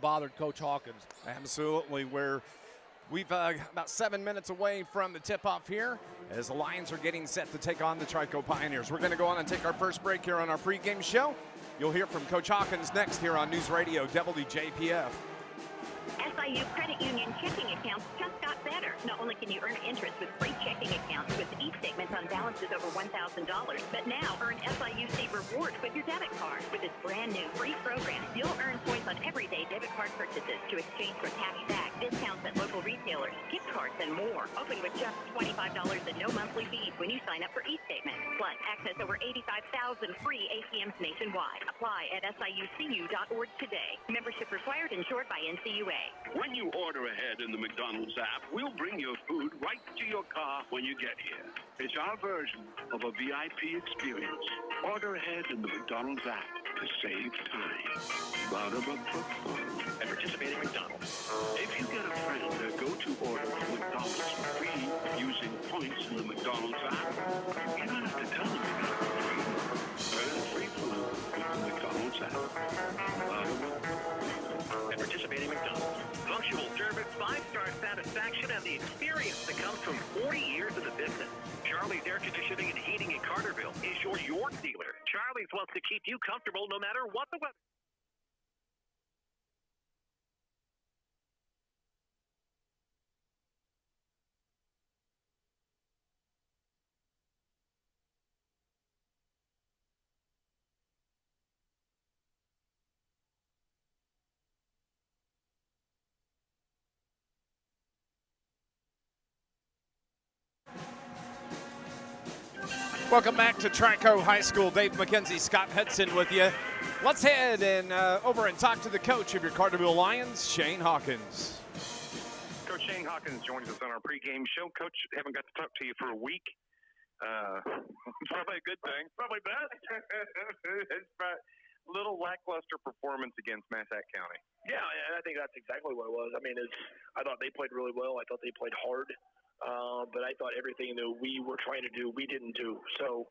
bothered Coach Hawkins. Absolutely. We've about 7 minutes away from the tip-off here as the Lions are getting set to take on the Trico Pioneers. We're going to go on and take our first break here on our pregame show. You'll hear from Coach Hawkins next here on News Radio WJPF. SIU Credit Union checking accounts just got better. Not only can you earn interest with free checking accounts with e-statements on balances over $1,000, but now earn SIUC rewards with your debit card. With this brand new free program, you'll earn points on everyday debit card purchases to exchange for cash back, discounts at local retailers, gift cards, and more. Open with just $25 and no monthly fees when you sign up for e-statements. Plus, access over 85,000 free ATMs nationwide. Apply at SIUCU.org today. Membership required, insured by NCUA. When you order ahead in the McDonald's app, we'll bring your food right to your car when you get here. It's our version of a VIP experience. Order ahead in the McDonald's app to save time. And participating McDonald's. If you get a friend to go to order McDonald's free using points in the McDonald's app, you don't have to tell them you got it free. Earn free food with the McDonald's app. And participating McDonald's. Punctual service, 5-star satisfaction, and the experience that comes from 40 years in the business. Charlie's Air Conditioning and Heating in Carterville is your York dealer. Charlie's wants to keep you comfortable no matter what the weather. Welcome back to Trico High School. Dave McKenzie, Scott Hudson with you. Let's head over and talk to the coach of your Carterville Lions, Shane Hawkins. Coach Shane Hawkins joins us on our pregame show. Coach, haven't got to talk to you for a week. Probably a good thing. Probably bad. It's a little lackluster performance against Massac County. Yeah, and I think that's exactly what it was. I mean, I thought they played really well. I thought they played hard. But I thought everything that we were trying to do, we didn't do. So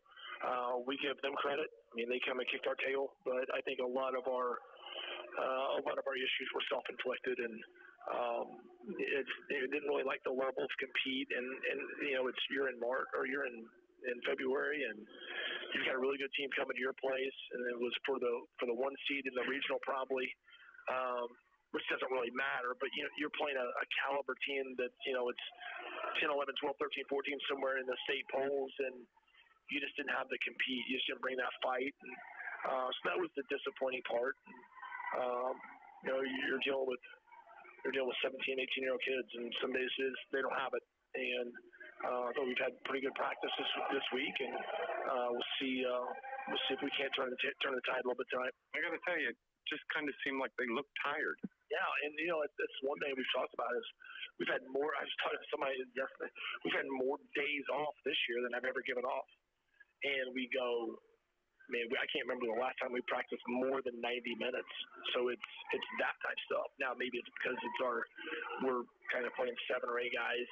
we give them credit. I mean, they come and kicked our tail, but I think a lot of our issues were self-inflicted, and they didn't really like the level of compete. And you know, you're in March or you're in February, and you've got a really good team coming to your place, and it was for the one seed in the regional probably. Which doesn't really matter, but you're playing a caliber team that's, it's 10, 11, 12, 13, 14, somewhere in the state polls, and you just didn't have the compete. You just didn't bring that fight. And, so that was the disappointing part. And, you're dealing with 17, 18-year-old kids, and some days they don't have it. And so we've had pretty good practice this week, and we'll see if we can't turn the tide a little bit tonight. I got to tell you, it just kind of seemed like they looked tired. Yeah, and that's one thing we've talked about is we've had more. I was talking to somebody yesterday. We've had more days off this year than I've ever given off, and we go. Man, I can't remember the last time we practiced more than 90 minutes. So it's that type of stuff. Now maybe it's because we're kind of playing 7 or 8 guys.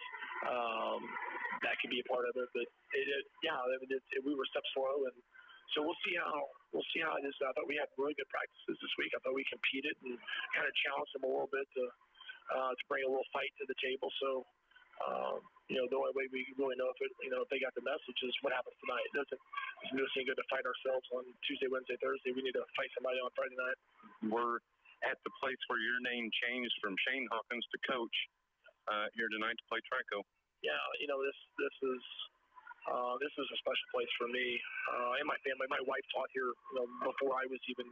That could be a part of it, but we were steps slow, and so we'll see how it is. I thought we had really good practices this week. I thought we competed and kind of challenged them a little bit to bring a little fight to the table. So. The only way we really know if they got the message is what happens tonight. It doesn't do us any good to fight ourselves on Tuesday, Wednesday, Thursday. We need to fight somebody on Friday night. We're at the place where your name changed from Shane Hawkins to coach here tonight to play Trico. Yeah, this is a special place for me and my family. My wife taught here before I was even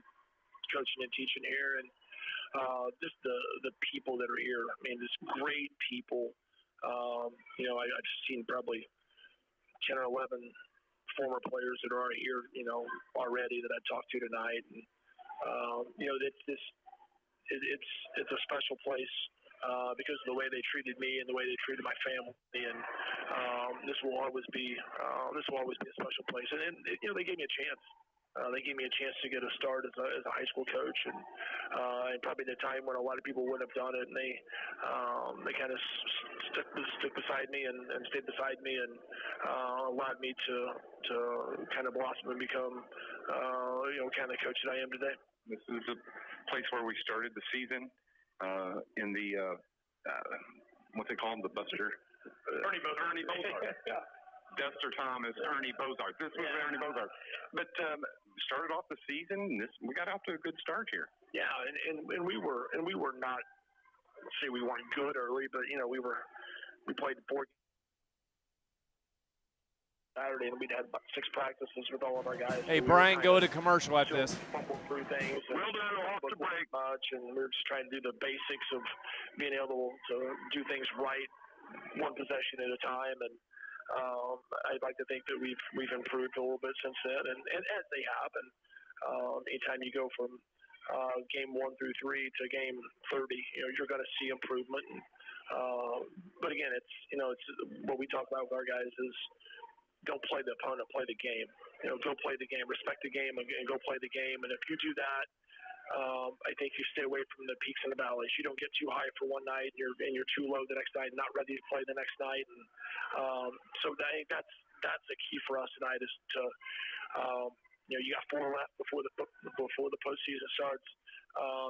coaching and teaching here, and just the people that are here. I mean, just great people. I've seen probably 10 or 11 former players that are here, already that I've talked to tonight. And, it's a special place because of the way they treated me and the way they treated my family. And this will always be a special place. And they gave me a chance. They gave me a chance to get a start as a high school coach, and probably the time when a lot of people wouldn't have done it, and they kind of stuck beside me and stayed beside me and allowed me to kind of blossom and become kind of coach that I am today. This is a place where we started the season. in the what they call him, the Buster. Ernie Bozarth. Yeah. Buster Thomas, Ernie Bozarth. This was Ernie Bozarth. But started off the season, we got out to a good start here. Yeah, and we were not, let's say we weren't good early, but we played 4 Saturday, and we'd had about 6 practices with all of our guys. Hey, so Brian, go to commercial at this. Fumble through things. Well done, off the break. Much, and we were just trying to do the basics of being able to do things right, one possession at a time, and I'd like to think that we've improved a little bit since then, and as they have. And anytime you go from game 1 through 3 to game 30, you're going to see improvement. But again, it's what we talk about with our guys is don't play the opponent, play the game. Go play the game, respect the game, and go play the game. And if you do that, I think you stay away from the peaks and the valleys. You don't get too high for one night, and you're too low the next night, not ready to play the next night. And so I think that's a key for us tonight is to you got 4 left before the postseason starts,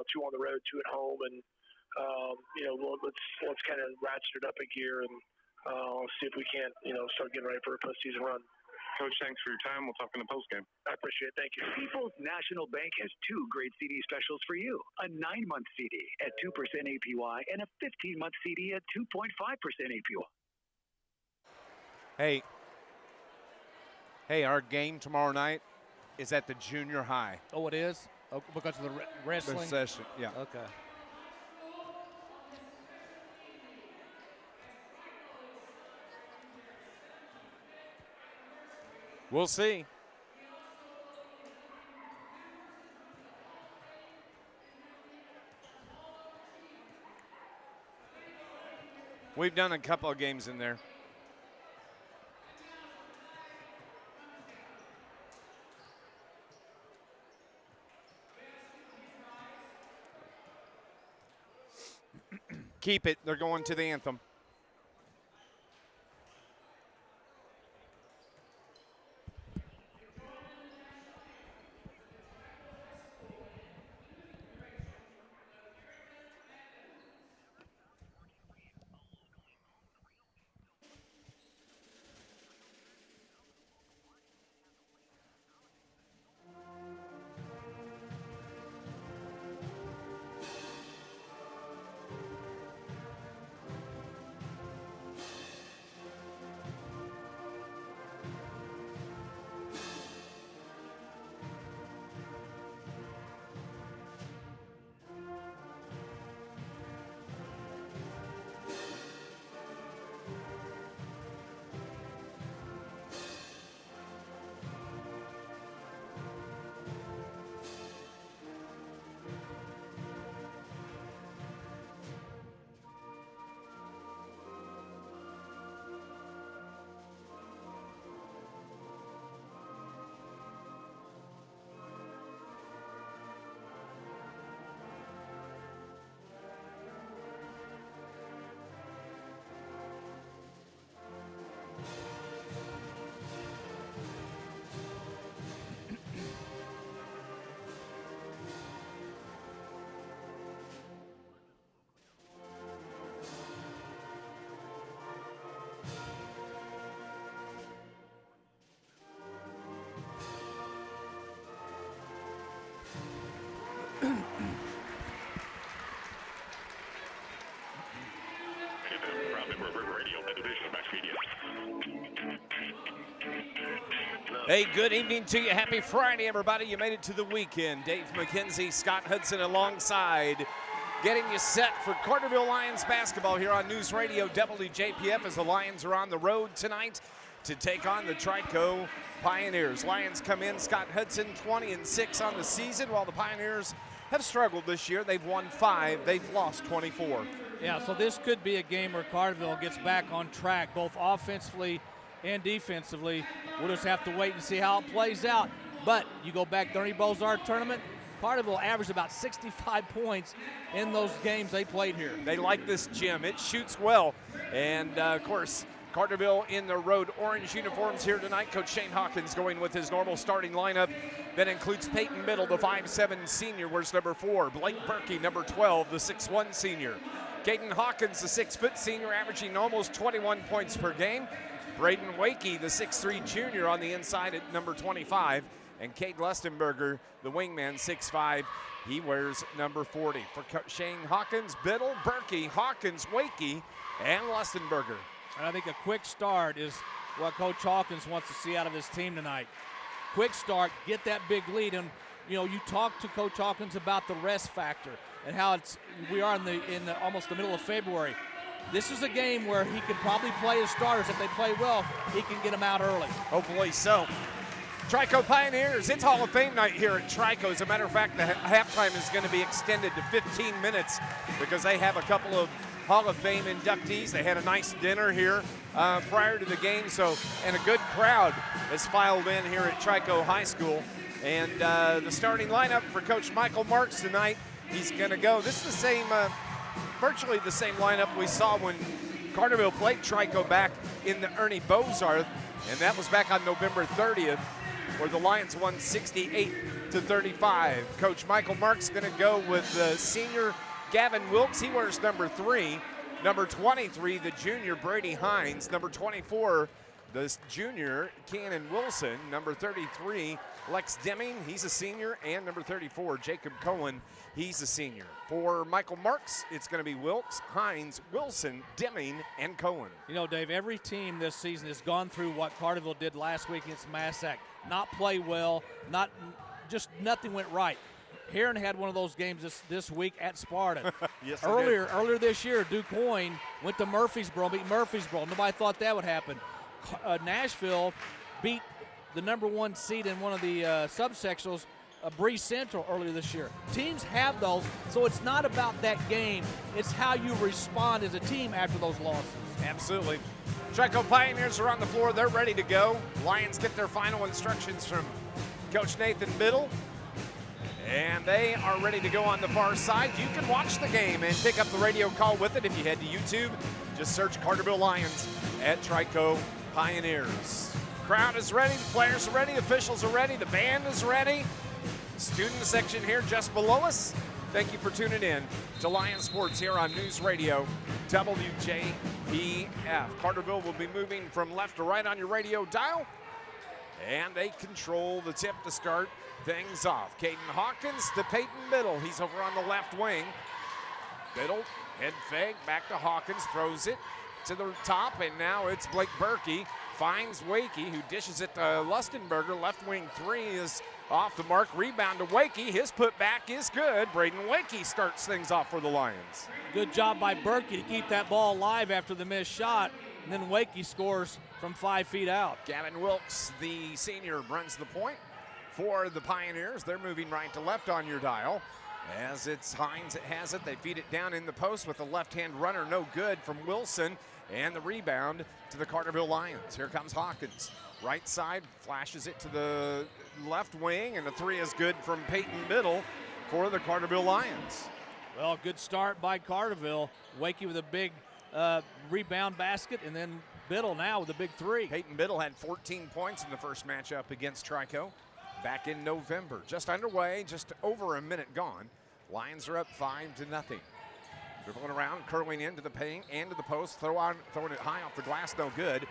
2 on the road, 2 at home, and let's kind of ratchet it up a gear and see if we can't start getting ready for a postseason run. Coach, thanks for your time. We'll talk in the postgame. I appreciate it. Thank you. People's National Bank has 2 great CD specials for you. A 9-month CD at 2% APY and a 15-month CD at 2.5% APY. Hey, our game tomorrow night is at the junior high. Oh, it is? Oh, because of the wrestling? Session, yeah. Okay. We'll see. We've done a couple of games in there. Keep it. They're going to the anthem. Hey, good evening to you. Happy Friday, everybody. You made it to the weekend. Dave McKenzie, Scott Hudson alongside, getting you set for Carterville Lions basketball here on News Radio WJPF as the Lions are on the road tonight to take on the Trico Pioneers. Lions come in, Scott Hudson, 20-6 on the season, while the Pioneers have struggled this year. They've won 5. They've lost 24. Yeah, so this could be a game where Carterville gets back on track, both offensively and defensively. We'll just have to wait and see how it plays out. But you go back to the Ernie Bozarth tournament, Carterville averaged about 65 points in those games they played here. They like this gym. It shoots well. And, of course, Carterville in the road orange uniforms here tonight. Coach Shane Hawkins going with his normal starting lineup. That includes Peyton Biddle, the 5'7" senior, wears number 4. Blake Berkey, number 12, the 6'1" senior. Caden Hawkins, the 6' senior, averaging almost 21 points per game. Braden Wakey, the 6'3" junior, on the inside at number 25. And Cade Lustenberger, the wingman, 6'5". He wears number 40. For Shane Hawkins, Biddle, Berkey, Hawkins, Wakey, and Lustenberger. And I think a quick start is what Coach Hawkins wants to see out of his team tonight. Quick start, get that big lead, and you talk to Coach Hawkins about the rest factor and how we are in the almost the middle of February. This is a game where he can probably play his starters. If they play well, he can get them out early. Hopefully so. Trico Pioneers, it's Hall of Fame night here at Trico. As a matter of fact, the halftime is going to be extended to 15 minutes because they have a couple of Hall of Fame inductees. They had a nice dinner here prior to the game, and a good crowd has filed in here at Trico High School. And the starting lineup for Coach Michael Marks tonight, he's going to go. This is the same, virtually the same lineup we saw when Carterville played Trico back in the Ernie Bozarth, and that was back on November 30th, where the Lions won 68-35. Coach Michael Marks going to go with the senior Gavin Wilkes. He wears number 3. Number 23, the junior Brady Hines. Number 24, the junior Cannon Wilson. Number 33, Lex Deming. He's a senior. And number 34, Jacob Cohen. He's a senior. For Michael Marks, it's going to be Wilkes, Hines, Wilson, Deming, and Cohen. Dave, every team this season has gone through what Carterville did last week against Massac. Not play well, just nothing went right. Heron had one of those games this week at Sparta. Yes, earlier this year, DuQuoin went to Murfreesboro, beat Murfreesboro. Nobody thought that would happen. Nashville beat the number 1 seed in one of the subsectionals, Bree Central, earlier this year. Teams have those, so it's not about that game. It's how you respond as a team after those losses. Absolutely. Trico Pioneers are on the floor. They're ready to go. Lions get their final instructions from Coach Nathan Biddle. And they are ready to go on the far side. You can watch the game and pick up the radio call with it if you head to YouTube. Just search Carterville Lions at Trico Pioneers. Crowd is ready, the players are ready, officials are ready, the band is ready. Student section here just below us. Thank you for tuning in to Lions Sports here on News Radio WJPF. Carterville will be moving from left to right on your radio dial. And they control the tip to start things off. Caden Hawkins to Peyton Biddle. He's over on the left wing. Biddle, head fake, back to Hawkins, throws it to the top, and now it's Blake Berkey. Finds Wakey, who dishes it to Lustenberger. Left wing 3 is off the mark. Rebound to Wakey. His putback is good. Braden Wakey starts things off for the Lions. Good job by Berkey to keep that ball alive after the missed shot. And then Wakey scores from 5 feet out. Gavin Wilkes, the senior, runs the point for the Pioneers. They're moving right to left on your dial. As it's Hines that has it, they feed it down in the post with a left-hand runner, no good from Wilson. And the rebound to the Carterville Lions. Here comes Hawkins. Right side, flashes it to the left wing, and the 3 is good from Peyton Biddle for the Carterville Lions. Well, good start by Carterville. Wakey with a big rebound basket, and then Biddle now with a big 3. Peyton Biddle had 14 points in the first matchup against Trico back in November. Just underway, just over a minute gone. Lions are up 5-0. Dribbling around, curling into the paint and to the post, throwing it high off the glass, no good.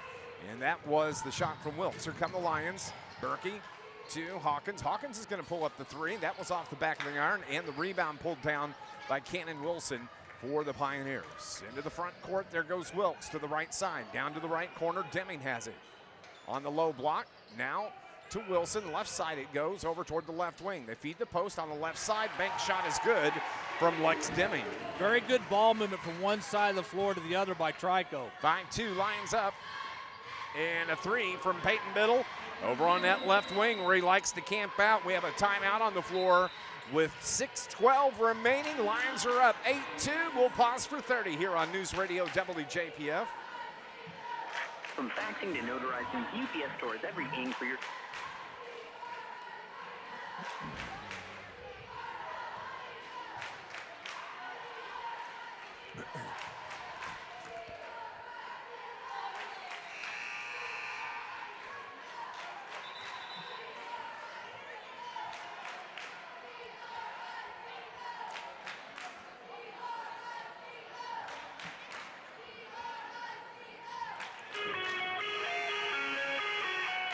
And that was the shot from Wilkes. Here come the Lions. Berkey to Hawkins. Hawkins is going to pull up the 3. That was off the back of the iron, and the rebound pulled down by Cannon Wilson for the Pioneers. Into the front court, there goes Wilkes to the right side. Down to the right corner, Deming has it. On the low block, now to Wilson. Left side it goes, over toward the left wing. They feed the post on the left side. Bank shot is good from Lex Deming. Very good ball movement from one side of the floor to the other by Trico. 5-2, Lions up. And a 3 from Peyton Biddle over on that left wing where he likes to camp out. We have a timeout on the floor with 6:12 remaining. Lions are up 8-2. We'll pause for 30 here on News Radio WJPF. From faxing to notarizing, UPS stores every ink for your...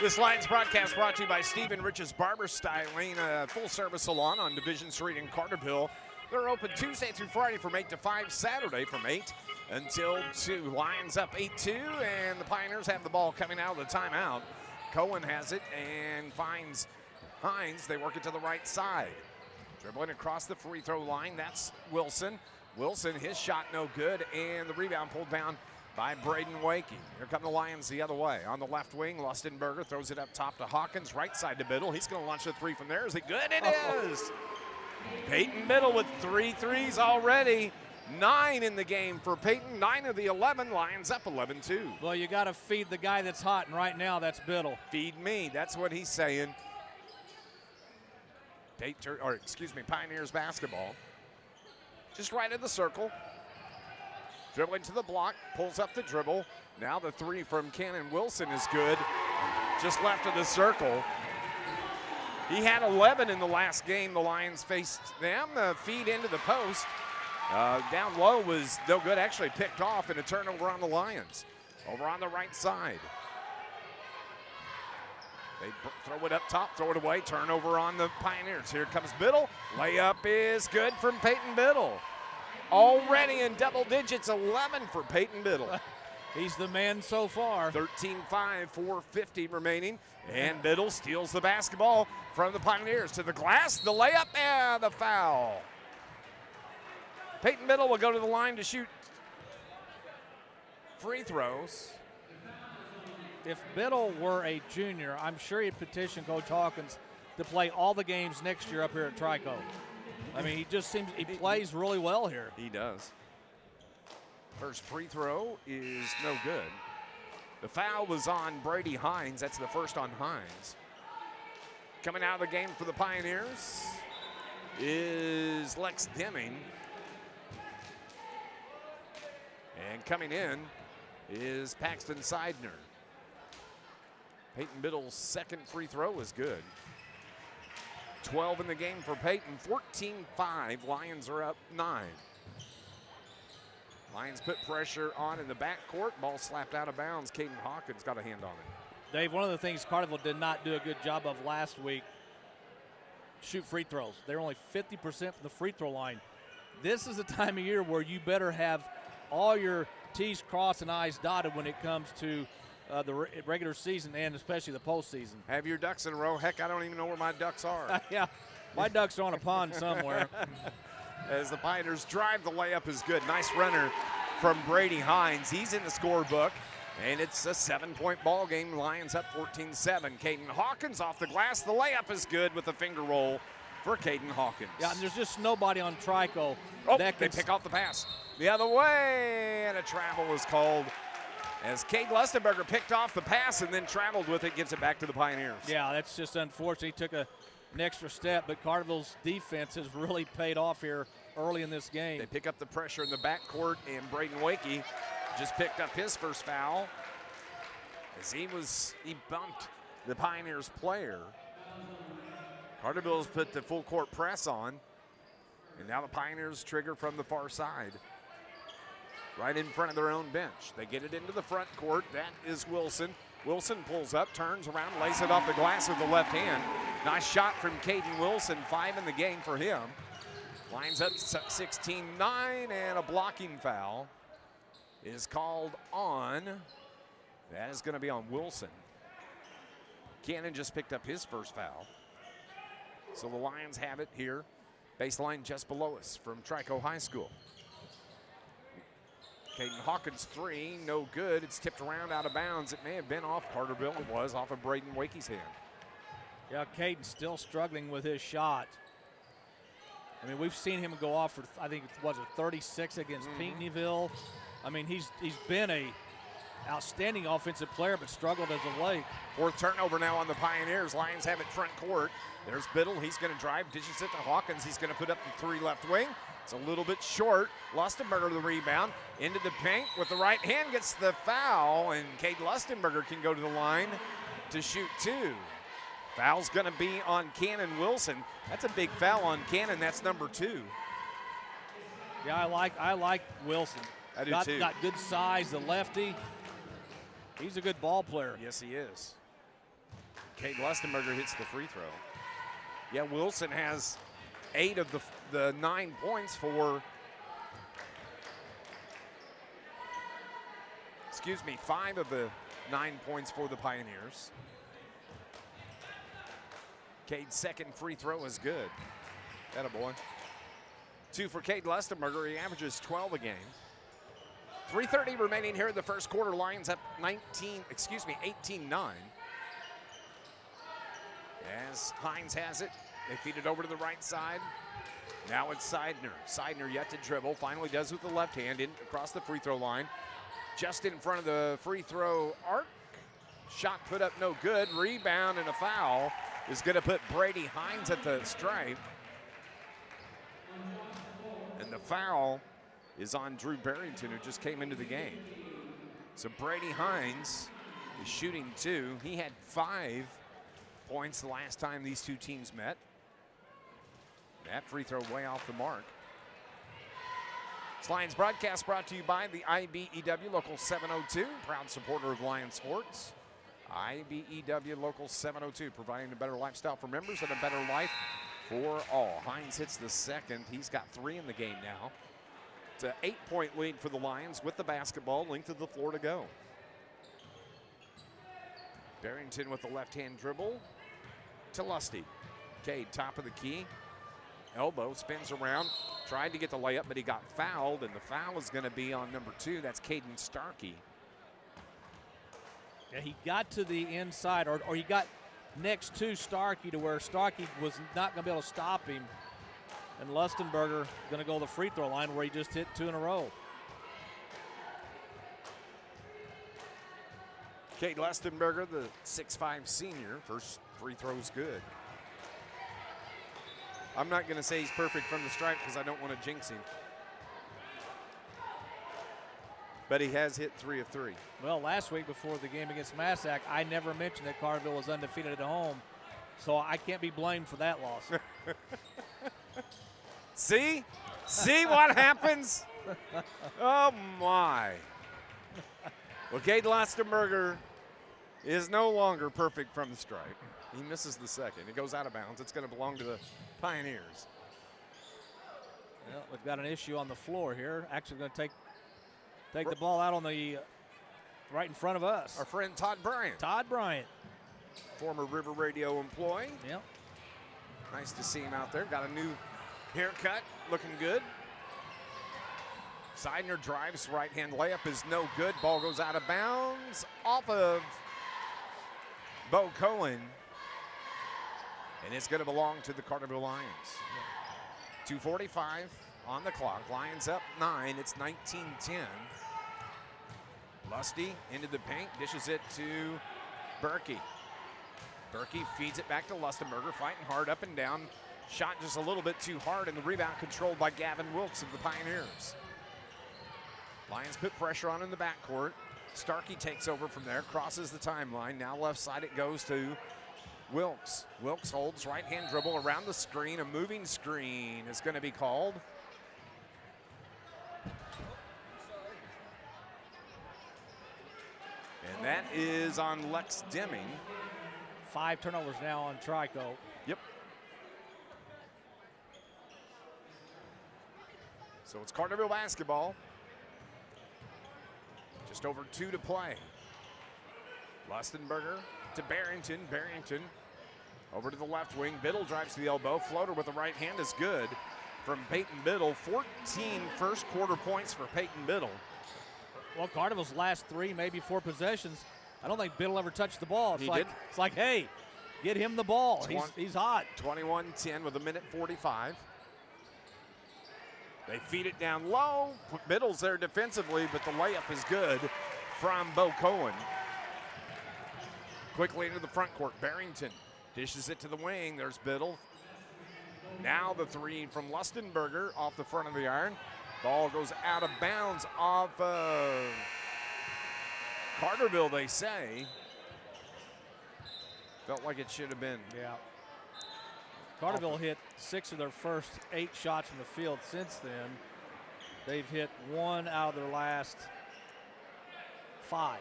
This Lions broadcast brought to you by Steve and Rich's Barber Styling, a full-service salon on Division Street in Carterville. They're open Tuesday through Friday from 8 to 5, Saturday from 8 until 2. Lions up 8-2, and the Pioneers have the ball coming out of the timeout. Cohen has it and finds Hines. They work it to the right side. Dribbling across the free throw line, that's Wilson. Wilson, his shot no good, and the rebound pulled down by Braden Wakey. Here come the Lions the other way. On the left wing, Lustenberger throws it up top to Hawkins, right side to Biddle. He's going to launch a three from there. Is it good? It is! Peyton Biddle with 3 threes already. 9 in the game for Peyton. 9 of the 11. Lions up 11-2. Well, you got to feed the guy that's hot, and right now that's Biddle. Feed me. That's what he's saying. Pioneers basketball. Just right in the circle. Dribbling to the block, pulls up the dribble. Now the three from Cannon Wilson is good. Just left of the circle. He had 11 in the last game the Lions faced them. The feed into the post. Down low was no good, actually picked off, and a turnover on the Lions. Over on the right side. They throw it up top, throw it away, turnover on the Pioneers. Here comes Biddle. Layup is good from Peyton Biddle. Already in double digits, 11 for Peyton Biddle. He's the man so far. 13-5, 4:50 remaining. And Biddle steals the basketball from the Pioneers to the glass. The layup and the foul. Peyton Biddle will go to the line to shoot free throws. If Biddle were a junior, I'm sure he'd petition Coach Hawkins to play all the games next year up here at Trico. I mean, he plays really well here. He does. First free throw is no good. The foul was on Brady Hines. That's the first on Hines. Coming out of the game for the Pioneers is Lex Deming. And coming in is Paxton Seidner. Peyton Biddle's second free throw is good. 12 in the game for Peyton, 14-5. Lions are up 9. Lions put pressure on in the backcourt. Ball slapped out of bounds. Caden Hawkins got a hand on it. Dave, one of the things Carterville did not do a good job of last week, shoot free throws. They're only 50% from the free throw line. This is the time of year where you better have all your T's crossed and I's dotted when it comes to the regular season and especially the postseason. Have your ducks in a row. Heck, I don't even know where my ducks are. Yeah, my ducks are on a pond somewhere. As the Pioneers drive, the layup is good. Nice runner from Brady Hines. He's in the scorebook, and it's a 7-point ball game. Lions up 14-7. Caden Hawkins off the glass. The layup is good with a finger roll for Caden Hawkins. Yeah, and there's just nobody on Trico that can they pick off the pass the other way, and a travel was called as Cade Lustenberger picked off the pass and then traveled with it, gives it back to the Pioneers. Yeah, that's just unfortunate. He took an extra step, but Carterville's defense has really paid off here early in this game. They pick up the pressure in the backcourt, and Braden Wakey just picked up his first foul as he bumped the Pioneers player. Carterville's put the full court press on, and now the Pioneers trigger from the far side. Right in front of their own bench. They get it into the front court. That is Wilson. Wilson pulls up, turns around, lays it off the glass with the left hand. Nice shot from Caden Wilson, 5 in the game for him. Lines up 16-9, and a blocking foul is called on. That is going to be on Wilson. Cannon just picked up his first foul. So the Lions have it here. Baseline just below us from Trico High School. Caden Hawkins' three, no good. It's tipped around out of bounds. It may have been off Carterville. It was off of Braden Wakey's hand. Yeah, Caden's still struggling with his shot. I mean, we've seen him go off for, I think, was it 36 against Pinckneyville. I mean, he's been a outstanding offensive player, but struggled as of late. Fourth turnover now on the Pioneers. Lions have it front court. There's Biddle. He's going to drive, dishes it to Hawkins. He's going to put up the three left wing. It's a little bit short. Lustenberger the rebound. Into the paint with the right hand, gets the foul, and Cade Lustenberger can go to the line to shoot 2. Foul's going to be on Cannon Wilson. That's a big foul on Cannon. That's number 2. Yeah, I like Wilson. I do too. Got good size, the lefty. He's a good ball player. Yes, he is. Cade Lustenberger hits the free throw. Yeah, Wilson has 8 of the 9 points for, 5 of the 9 points for the Pioneers. Cade's second free throw is good. Attaboy. 2 for Cade Lustenberger. He averages 12 a game. 3:30 remaining here in the first quarter. Lions up 18-9. As Hines has it, they feed it over to the right side. Now it's Seidner. Seidner yet to dribble. Finally does with the left hand in across the free throw line. Just in front of the free throw arc. Shot put up no good. Rebound and a foul is going to put Brady Hines at the stripe. And the foul is on Drew Barrington, who just came into the game. So Brady Hines is shooting 2. He had 5 points the last time these two teams met. That free throw way off the mark. This Lions broadcast brought to you by the IBEW Local 702, proud supporter of Lions sports. IBEW Local 702, providing a better lifestyle for members and a better life for all. Hines hits the second. He's got 3 in the game now. It's an 8-point lead for the Lions with the basketball. Length of the floor to go. Barrington with the left-hand dribble to Lusty. Cade, top of the key. Elbow, spins around. Tried to get the layup, but he got fouled, and the foul is going to be on number 2. That's Caden Starkey. Yeah, he got to the inside, or he got next to Starkey to where Starkey was not going to be able to stop him. And Lustenberger going to go to the free throw line where he just hit 2 in a row. Cade Lustenberger, the 6'5" senior. First free throw is good. I'm not going to say he's perfect from the stripe because I don't want to jinx him. But he has hit 3 of 3. Well, last week before the game against Massac, I never mentioned that Carterville was undefeated at home. So I can't be blamed for that loss. See? See what happens? Oh, my. Well, Cade Lustenberger is no longer perfect from the stripe. He misses the second. It goes out of bounds. It's going to belong to the Pioneers. Well, we've got an issue on the floor here. Actually going to take the ball out on the right in front of us. Our friend Todd Bryant. Todd Bryant. Former River Radio employee. Yep. Nice to see him out there. Got a new haircut. Looking good. Seidner drives. Right-hand layup is no good. Ball goes out of bounds. Off of Bo Cohen. And it's going to belong to the Carterville Lions. 2:45 on the clock. Lions up 9. It's 19-10. Lusty into the paint. Dishes it to Berkey. Berkey feeds it back to Lustenberger. Fighting hard up and down. Shot just a little bit too hard, and the rebound controlled by Gavin Wilkes of the Pioneers. Lions put pressure on in the backcourt. Starkey takes over from there. Crosses the timeline. Now left side it goes to Wilkes. Wilkes holds right-hand dribble around the screen. A moving screen is going to be called. And that is on Lex Deming. 5 turnovers now on Trico. Yep. So it's Carterville basketball. Just over 2 to play. Lustenberger to Barrington. Barrington over to the left wing. Biddle drives to the elbow. Floater with the right hand is good from Peyton Biddle. 14 first quarter points for Peyton Biddle. Well, Carterville's last 3, maybe 4 possessions, I don't think Biddle ever touched the ball. It's like, hey, get him the ball. He's hot. 21-10 with 1:45. They feed it down low. Biddle's there defensively, but the layup is good from Bo Cohen. Quickly into the front court. Barrington dishes it to the wing. There's Biddle. Now the 3 from Lustenberger off the front of the iron. Ball goes out of bounds off of Carterville, they say. Felt like it should have been. Yeah. Carterville hit 6 of their first 8 shots from the field since then. They've hit 1 out of their last 5.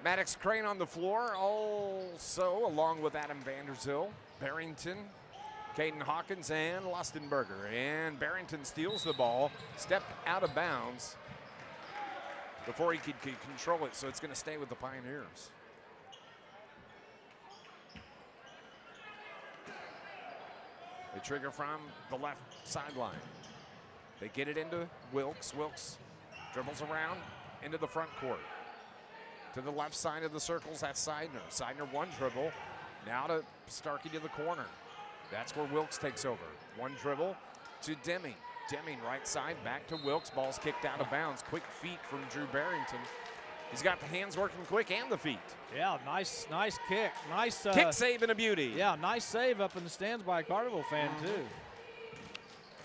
Maddox Crane on the floor, also along with Adam Vanderzil, Barrington, Caden Hawkins, and Lustenberger. And Barrington steals the ball, stepped out of bounds before he could control it, so it's going to stay with the Pioneers. They trigger from the left sideline. They get it into Wilkes. Wilkes dribbles around into the front court. To the left side of the circles, that's Seidner. Seidner one dribble. Now to Starkey to the corner. That's where Wilkes takes over. One dribble to Deming. Deming right side, back to Wilkes. Ball's kicked out of bounds. Quick feet from Drew Barrington. He's got the hands working quick and the feet. Yeah, nice kick. Nice kick save and a beauty. Yeah, nice save up in the stands by a Carterville fan too.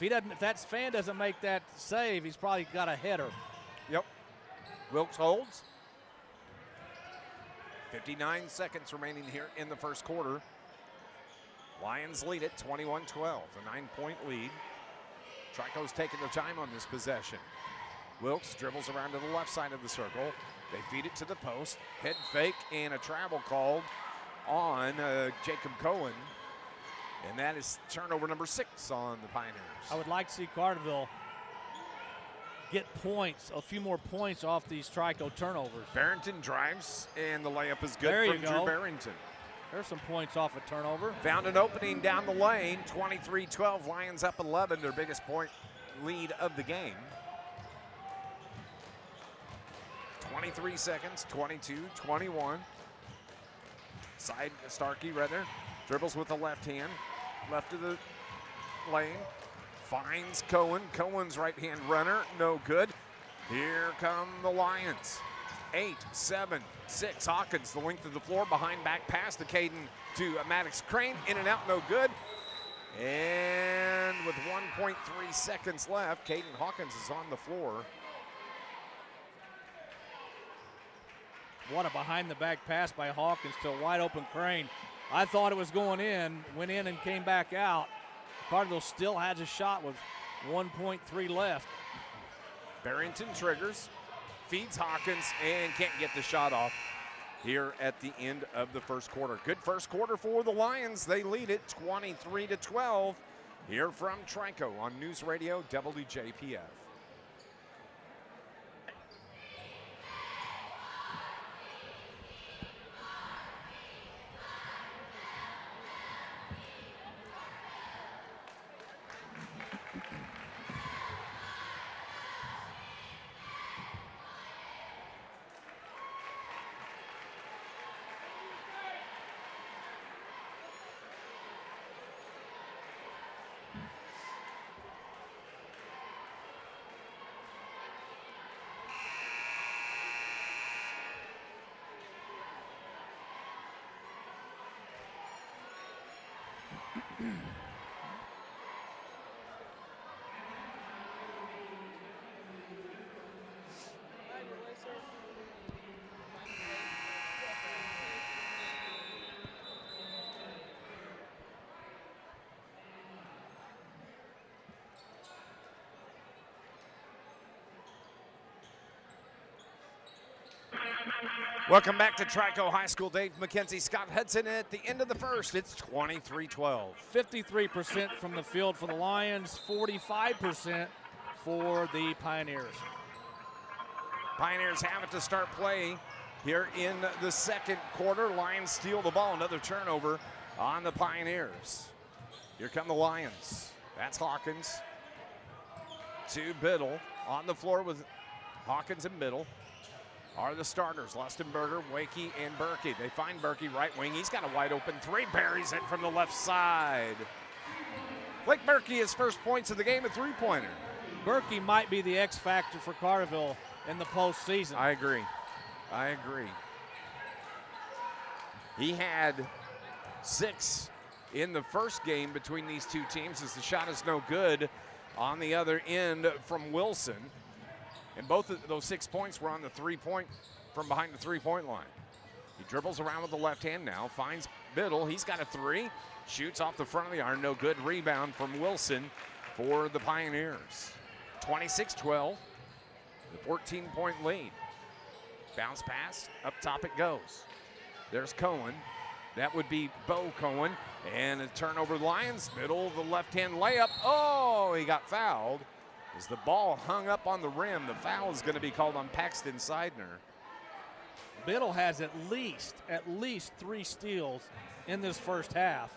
If that fan doesn't make that save, he's probably got a header. Yep. Wilkes holds. 59 seconds remaining here in the first quarter. Lions lead it 21-12, a 9-point lead. Trico's taking the time on this possession. Wilkes dribbles around to the left side of the circle. They feed it to the post. Head fake and a travel called on Jacob Cohen. And that is turnover number 6 on the Pioneers. I would like to see Carterville get points, a few more points off these Trico turnovers. Barrington drives, and the layup is good from Drew Barrington. There's some points off a turnover. Found an opening down the lane, 23-12. Lions up 11, their biggest point lead of the game. 23 seconds, 22-21. Starkey, dribbles with the left hand, left of the lane. Finds Cohen. Cohen's right-hand runner, no good. Here come the Lions. 8, 7, 6. Hawkins, the length of the floor, behind back pass to Caden to Maddox Crane. In and out, no good. And with 1.3 seconds left, Caden Hawkins is on the floor. What a behind-the-back pass by Hawkins to a wide-open Crane. I thought it was going in, went in and came back out. Carterville still has a shot with 1.3 left. Barrington triggers, feeds Hawkins, and can't get the shot off here at the end of the first quarter. Good first quarter for the Lions. They lead it 23-12 here from Trico on News Radio WJPF. Welcome back to Trico High School. Dave McKenzie, Scott Hudson at the end of the first. It's 23-12. 53% from the field for the Lions, 45% for the Pioneers. Pioneers have it to start play here in the second quarter. Lions steal the ball. Another turnover on the Pioneers. Here come the Lions. That's Hawkins to Biddle. On the floor with Hawkins and Biddle are the starters, Lustenberger, Wakey, and Berkey. They find Berkey right wing. He's got a wide open three, buries it from the left side. Blake Berkey, his first points of the game, a three-pointer. Berkey might be the X factor for Carterville in the postseason. I agree. He had 6 in the first game between these two teams as the shot is no good on the other end from Wilson. And both of those 6 points were on the three-point, from behind the three-point line. He dribbles around with the left hand now, finds Biddle. He's got a 3, shoots off the front of the iron. No good. Rebound from Wilson for the Pioneers. 26-12, the 14-point lead. Bounce pass, up top it goes. There's Cohen. That would be Bo Cohen. And a turnover Lions, middle of the left-hand layup. Oh, he got fouled. As the ball hung up on the rim, the foul is going to be called on Paxton Seidner. Biddle has at least 3 steals in this first half.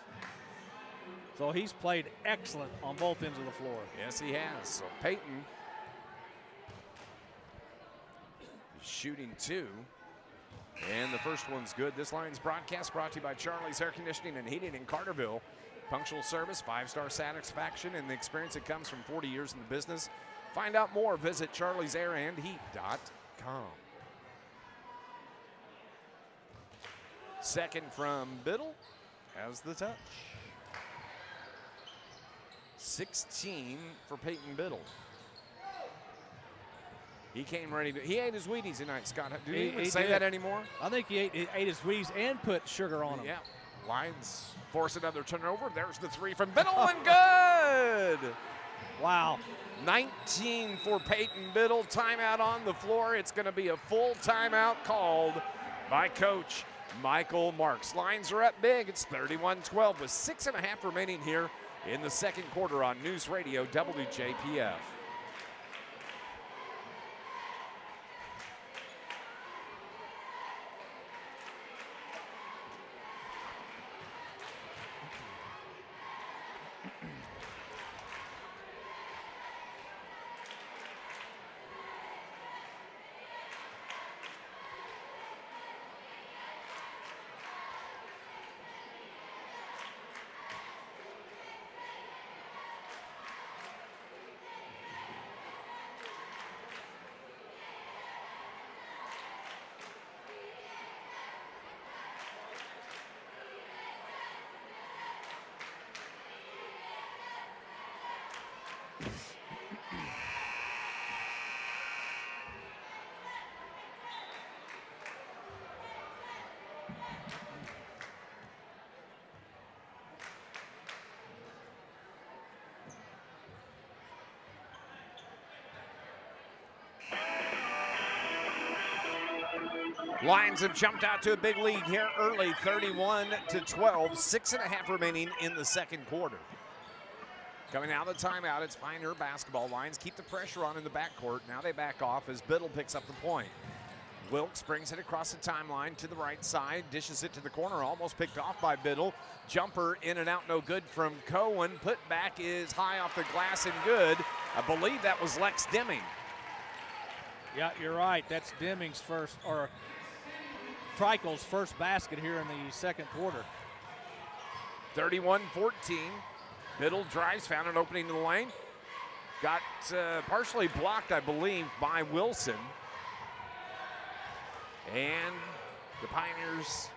So he's played excellent on both ends of the floor. Yes, he has. So Peyton is shooting 2. And the first one's good. This Lions broadcast brought to you by Charlie's Air Conditioning and Heating in Carterville. Punctual service, 5-star satisfaction, and the experience that comes from 40 years in the business. Find out more. Visit charliesairandheat.com. Second from Biddle has the touch. 16 for Peyton Biddle. He came ready to, he ate his Wheaties tonight, Scott. Do you even say that anymore? I think he ate his Wheaties and put sugar on them. Yeah. Lions force another turnover. There's the 3 from Biddle and good. Wow. 19 for Peyton Biddle. Timeout on the floor. It's going to be a full timeout called by Coach Michael Marks. Lions are up big. It's 31-12 with 6.5 remaining here in the second quarter on News Radio WJPF. Lions have jumped out to a big lead here early, 31-12, 6.5 remaining in the second quarter. Coming out of the timeout, it's Pioneer basketball. Lions keep the pressure on in the backcourt. Now they back off as Biddle picks up the point. Wilkes brings it across the timeline to the right side, dishes it to the corner, almost picked off by Biddle. Jumper in and out, no good from Cohen. Put back is high off the glass and good. I believe that was Lex Deming. Yeah, you're right. That's Deming's first, or Trico's first basket here in the second quarter. 31-14. Biddle drives, found an opening in the lane. Got partially blocked, I believe, by Wilson. And the Pioneers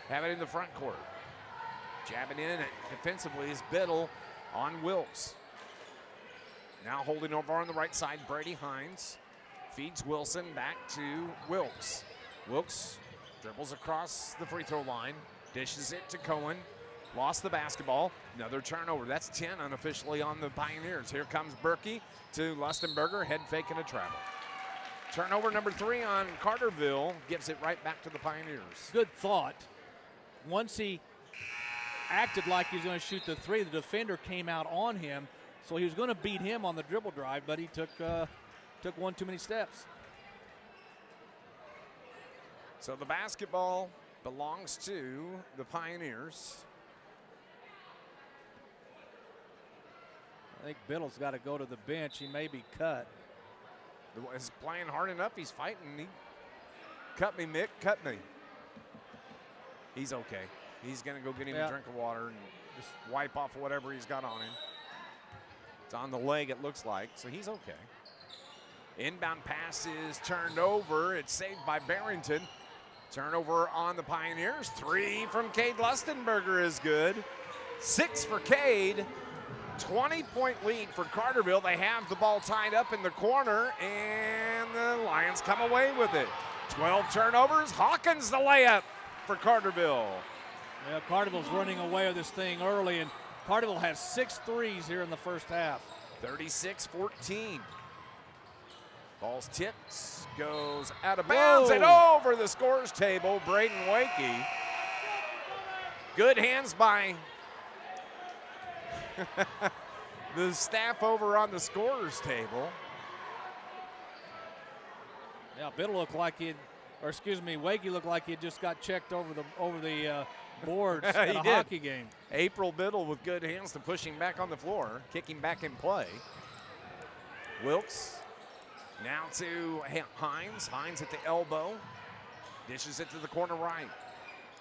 have it in the front court. Jabbing in defensively is Biddle on Wilkes. Now holding over on the right side, Brady Hines. Feeds Wilson back to Wilkes. Wilkes dribbles across the free throw line, dishes it to Cohen. Lost the basketball. Another turnover. That's 10 unofficially on the Pioneers. Here comes Berkey to Lustenberger, head fake and a travel. Turnover number 3 on Carterville gives it right back to the Pioneers. Good thought. Once he acted like he was going to shoot the 3, the defender came out on him, so he was going to beat him on the dribble drive, but he took one too many steps. So the basketball belongs to the Pioneers. I think Biddle's got to go to the bench. He may be cut. He's playing hard enough. He's fighting. He cut me, Mick. Cut me. He's okay. He's going to go get him a drink of water and just wipe off whatever he's got on him. It's on the leg, it looks like, so he's okay. Inbound pass is turned over. It's saved by Barrington. Turnover on the Pioneers. 3 from Cade Lustenberger is good. 6 for Cade. 20-point lead for Carterville. They have the ball tied up in the corner, and the Lions come away with it. 12 turnovers. Hawkins the layup for Carterville. Yeah, Carterville's running away with this thing early, and Carterville has 6 threes here in the first half. 36-14. Ball's tipped, goes out of bounds and over the scores table. Braden Wakey. Good hands by the staff over on the scorers table. Yeah, Biddle looked like Wakey looked like he just got checked over the boards in a hockey game. April Biddle with good hands to push him back on the floor, kick him back in play. Wilkes now to Hines. Hines at the elbow. Dishes it to the corner right.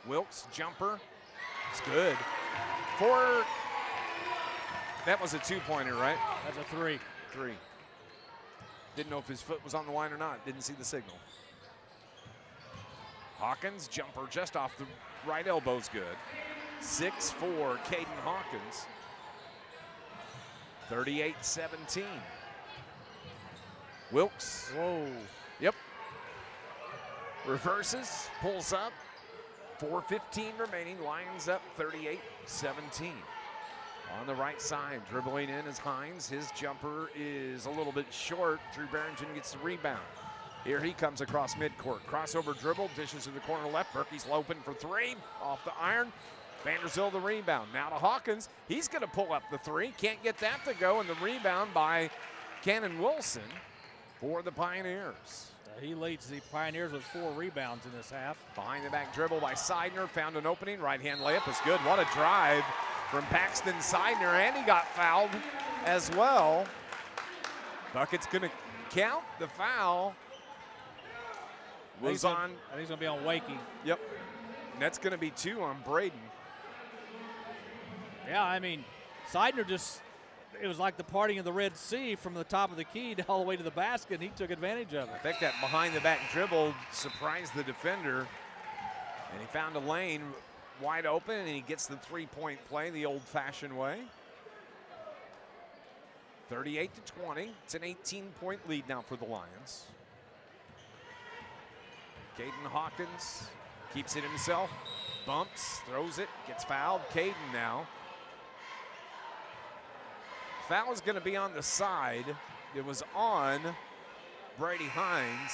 Wilkes, jumper. It's good. That was a 2-pointer, right? That's a 3. 3. Didn't know if his foot was on the line or not. Didn't see the signal. Hawkins, jumper just off the right elbow's good. 6'4", Caden Hawkins. 38-17. Wilkes. Whoa. Yep. Reverses, pulls up. 4:15 remaining. Lions up 38-17. On the right side, dribbling in is Hines. His jumper is a little bit short. Drew Barrington gets the rebound. Here he comes across midcourt. Crossover dribble, dishes to the corner left. Berkey's open for 3, off the iron. Vanderzil the rebound. Now to Hawkins. He's going to pull up the 3. Can't get that to go, and the rebound by Cannon Wilson for the Pioneers. He leads the Pioneers with 4 rebounds in this half. Behind the back dribble by Seidner. Found an opening. Right-hand layup is good. What a drive from Paxton Seidner, and he got fouled as well. Bucket's going to count the foul. Was on. I think he's going to be on Wakey. Yep. And that's going to be 2 on Braden. Yeah, I mean, Seidner it was like the parting of the Red Sea from the top of the key all the way to the basket, and he took advantage of it. I think that behind-the-back dribble surprised the defender, and he found a lane wide open, and he gets the 3-point play the old-fashioned way. 38-20. It's an 18-point lead now for the Lions. Caden Hawkins keeps it himself, bumps, throws it, gets fouled. Caden now. Foul is going to be on the side. It was on Brady Hines.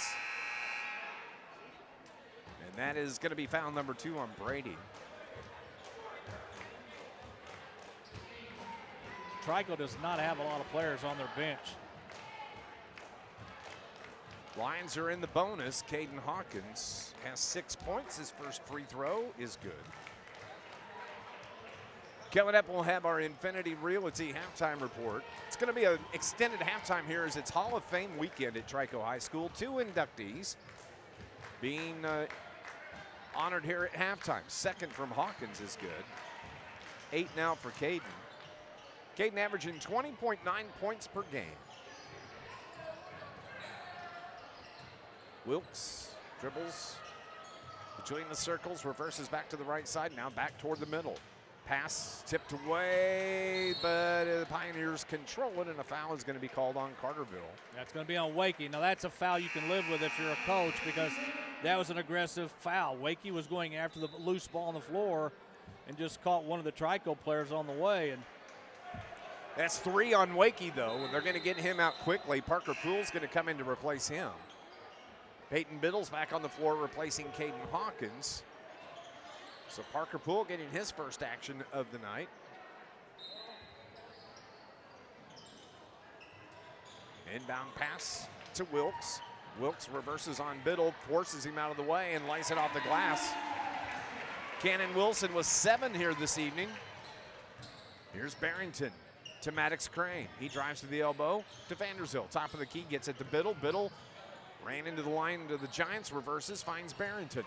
And that is going to be foul number 2 on Brady. Trico does not have a lot of players on their bench. Lions are in the bonus. Caden Hawkins has 6 points. His first free throw is good. Coming up, we'll have our Infinity Realty halftime report. It's going to be an extended halftime here as it's Hall of Fame weekend at Trico High School. 2 inductees being honored here at halftime. Second from Hawkins is good. 8 now for Caden. Caden averaging 20.9 points per game. Wilkes dribbles between the circles, reverses back to the right side, now back toward the middle. Pass tipped away, but the Pioneers control it, and a foul is going to be called on Carterville. That's going to be on Wakey. Now, that's a foul you can live with if you're a coach, because that was an aggressive foul. Wakey was going after the loose ball on the floor and just caught one of the Trico players on the way. And that's 3 on Wakey, though, and they're going to get him out quickly. Parker Poole's going to come in to replace him. Peyton Biddle's back on the floor replacing Caden Hawkins. So Parker Poole getting his first action of the night. Inbound pass to Wilkes. Wilkes reverses on Biddle, forces him out of the way, and lays it off the glass. Cannon Wilson was 7 here this evening. Here's Barrington to Maddox Crane. He drives to the elbow to Vanderzil. Top of the key, gets it to Biddle. Biddle ran into the line to the Giants, reverses, finds Barrington.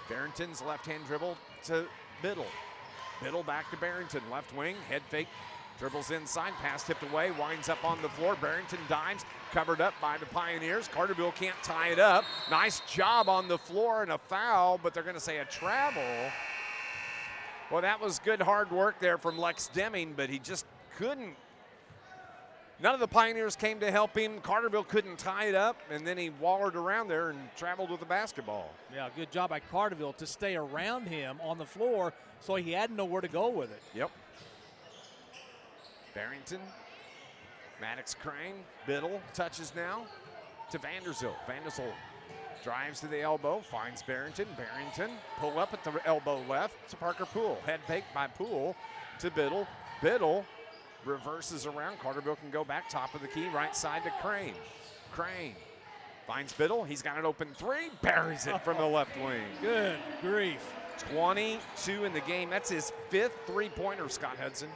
Barrington's left-hand dribble to Biddle. Biddle back to Barrington, left wing, head fake, dribbles inside, pass tipped away, winds up on the floor. Barrington dives, covered up by the Pioneers. Carterville can't tie it up. Nice job on the floor and a foul, but they're going to say a travel. Well, that was good hard work there from Lex Deming, but he just couldn't. None of the Pioneers came to help him. Carterville couldn't tie it up, and then he wallered around there and traveled with the basketball. Yeah, good job by Carterville to stay around him on the floor so he had nowhere to go with it. Yep. Barrington, Maddox Crane, Biddle touches now. to Vanderzil. Vanderzil drives to the elbow, finds Barrington. Barrington pull up at the elbow left to Parker Poole. Head faked by Poole to Biddle. Biddle reverses around. Carterville can go back top of the key, right side to Crane. Crane finds Biddle. He's got an open three, buries it from the left wing. Good grief. 22 in the game. That's his 5th three-pointer, Scott Hudson.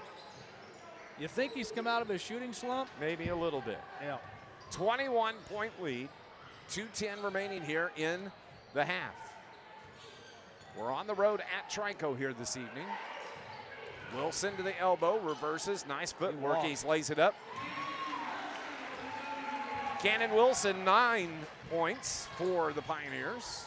You think he's come out of his shooting slump? Maybe a little bit. Yeah. 21-point lead. 2:10 remaining here in the half. We're on the road at Trico here this evening. Wilson to the elbow, reverses, nice footwork, he lays it up. Cannon Wilson, 9 points for the Pioneers.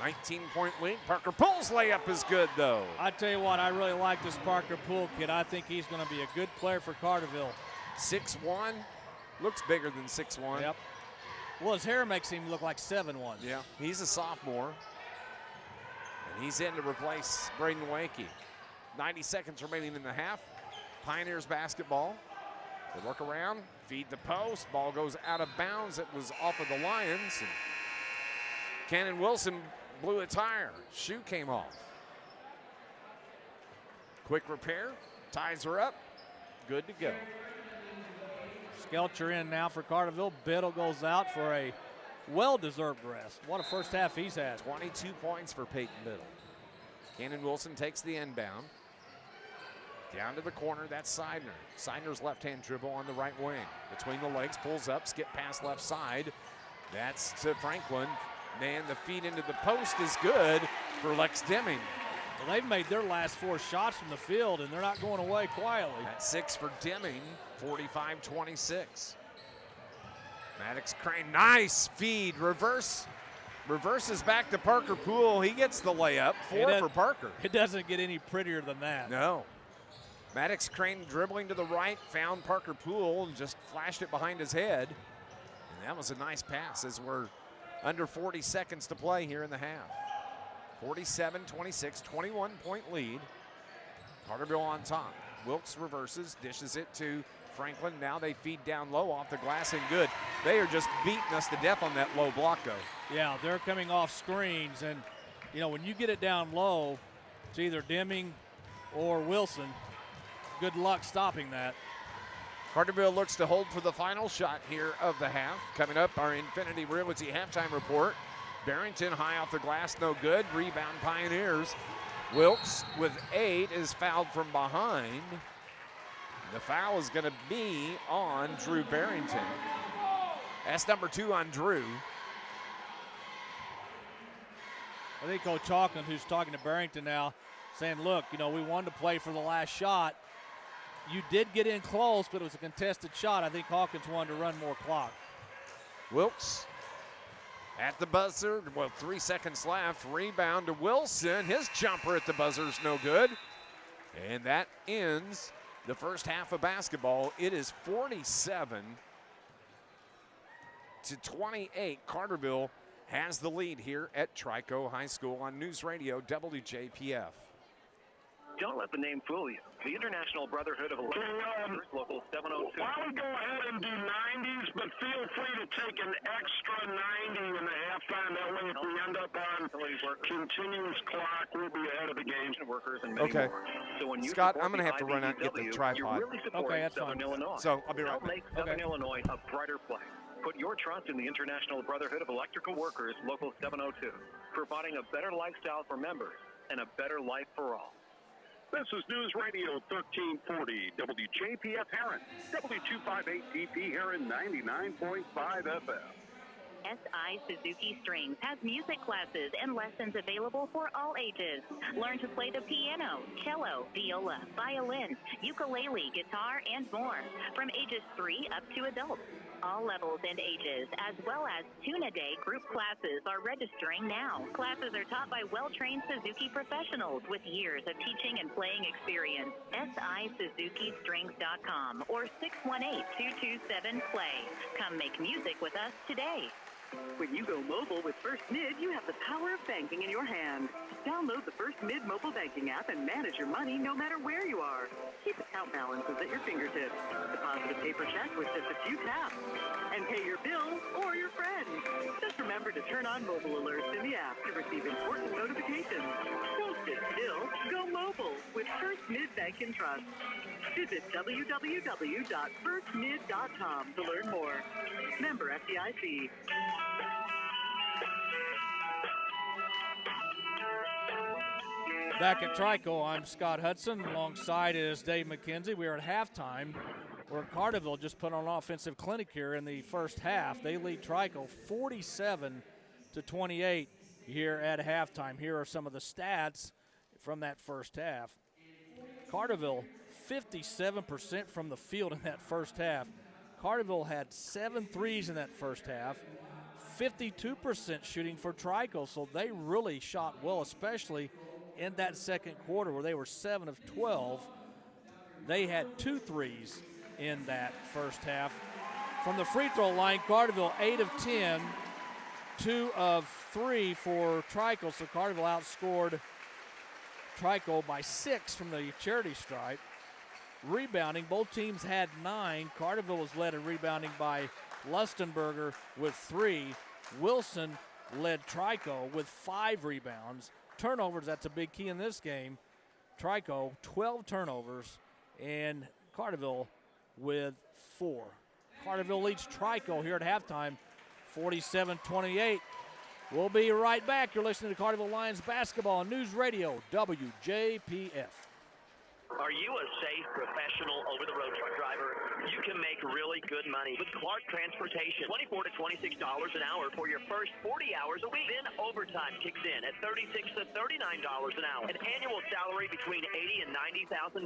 19-point lead. Parker Poole's layup is good, though. I tell you what, I really like this Parker Poole kid. I think he's going to be a good player for Carterville. 6'1", looks bigger than 6'1". Yep. Well, his hair makes him look like 7'1". Yeah, he's a sophomore. And he's in to replace Braden Wakey. 90 seconds remaining in the half. Pioneers basketball. They work around, feed the post. Ball goes out of bounds. It was off of the Lions. And Cannon Wilson blew a tire. Shoe came off. Quick repair. Ties her up. Good to go. Skelcher in now for Carterville. Biddle goes out for a well-deserved rest. What a first half he's had. 22 points for Peyton Biddle. Cannon Wilson takes the inbound. Down to the corner, that's Seidner. Seidner's left-hand dribble on the right wing. Between the legs, pulls up, skip pass left side. That's to Franklin. Man, the feed into the post is good for Lex Deming. Well, they've made their last 4 shots from the field, and they're not going away quietly. That's 6 for Deming, 45-26. Maddox Crane, nice feed, reverses back to Parker Poole. He gets the layup, 4 for Parker. It doesn't get any prettier than that. No. Maddox Crane dribbling to the right, found Parker Poole and just flashed it behind his head. And that was a nice pass as we're under 40 seconds to play here in the half. 47-26, 21-point lead. Carterville on top. Wilkes reverses, dishes it to Franklin. Now they feed down low off the glass and good. They are just beating us to death on that low block, though. Yeah, they're coming off screens. And, you know, when you get it down low, it's either Deming or Wilson. Good luck stopping that. Carterville looks to hold for the final shot here of the half. Coming up, our Infinity Realty halftime report. Barrington high off the glass, no good. Rebound Pioneers. Wilkes with 8 is fouled from behind. The foul is going to be on Drew Barrington. That's number 2 on Drew. I think Coach Hawkins, who's talking to Barrington now, saying, look, you know, we wanted to play for the last shot. You did get in close, but it was a contested shot. I think Hawkins wanted to run more clock. Wilkes at the buzzer, well, 3 seconds left. Rebound to Wilson. His jumper at the buzzer is no good. And that ends the first half of basketball. It is 47-28. Carterville has the lead here at Trico High School on News Radio WJPF. Don't let the name fool you. The International Brotherhood of Electrical Local 702. Why don't we go ahead and do 90s, but feel free to take an extra 90 in the halftime. That way, if we end up on continuous clock, we'll be ahead of the game. Workers and many Okay. more. So when you Scott, I'm going to have to run out and get the IBEW, tripod. You're really supporting that's Southern fine. Illinois. So I'll be right Help back. make Southern Illinois a brighter place. Put your trust in the International Brotherhood of Electrical Workers, Local 702, providing a better lifestyle for members and a better life for all. This is News Radio 1340, WJPF Heron, W258DP Heron, 99.5 FM. SI Suzuki Strings has music classes and lessons available for all ages. Learn to play the piano, cello, viola, violin, ukulele, guitar, and more from ages 3 up to adults. All levels and ages, as well as Tune-A-Day group classes are registering now. Classes are taught by well-trained Suzuki professionals with years of teaching and playing experience. SISuzukiStrings.com or 618-227-PLAY. Come make music with us today. When you go mobile with First Mid, you have the power of banking in your hand. Download the First Mid mobile banking app and manage your money no matter where you are. Keep account balances at your fingertips. Deposit a paper check with just a few taps. And pay your bill or your friends. Just remember to turn on mobile alerts in the app to receive important notifications. Don't sit still. Go mobile with First Mid Bank and Trust. Visit www.firstmid.com to learn more. Member FDIC. Back at Trico, I'm Scott Hudson. Alongside is Dave McKenzie. We are at halftime, where Carterville just put on an offensive clinic here in the first half. They lead Trico 47-28 here at halftime. Here are some of the stats from that first half. Carterville, 57% from the field in that first half. Carterville had 7 threes in that first half. 52% shooting for Trico, so they really shot well, especially in that second quarter where they were 7 of 12. They had 2 threes in that first half. From the free throw line, Carterville 8 of 10, 2 of 3 for Trico, so Carterville outscored Trico by 6 from the charity stripe. Rebounding, both teams had 9. Carterville was led in rebounding by Lustenberger with 3. Wilson led Trico with 5 rebounds. Turnovers, that's a big key in this game. Trico, 12 turnovers, and Carterville with 4. Carterville leads Trico here at halftime, 47-28. We'll be right back. You're listening to Carterville Lions basketball on News Radio WJPF. Are you a safe, professional, over-the-road truck driver? You can make really good money with Clark Transportation. $24 to $26 an hour for your first 40 hours a week. Then overtime kicks in at $36 to $39 an hour. An annual salary between $80,000 and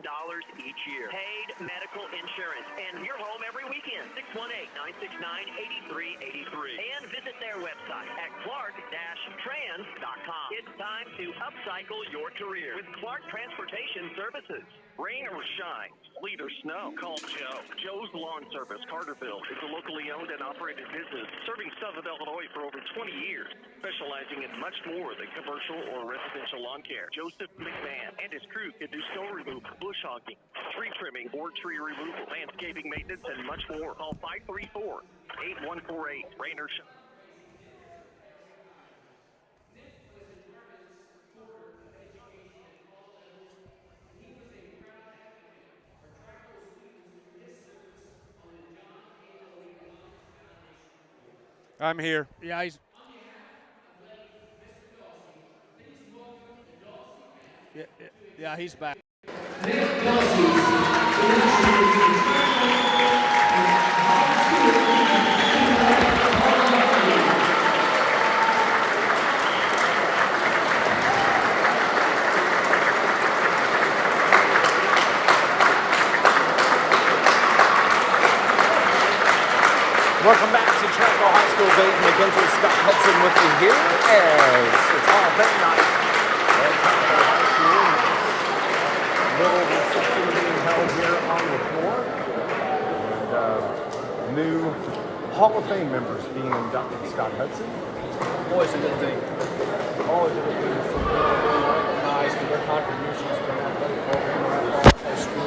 $90,000 each year. Paid medical insurance. And you're home every weekend. 618-969-8383. And visit their website at clark-trans.com. It's time to upcycle your career with Clark Transportation Services. Rain or shine, sleet or snow, call Joe. Joe's Lawn Service, Carterville, is a locally owned and operated business serving southern Illinois for over 20 years, specializing in much more than commercial or residential lawn care. Joseph McMahon and his crew can do snow removal, bush hogging, tree trimming, or tree removal, landscaping maintenance, and much more. Call 534-8148. Rain or shine. I'm here. Yeah, he's back. Welcome back to Trico High School. Dave McKenzie, Scott Hudson with you here as it's all day night at Trico High School. Little reception being held here on the floor. And new Hall of Fame members being inducted. Scott Hudson. Always a good thing. Always a good thing. Really recognized for their contributions to an athletic program at high school.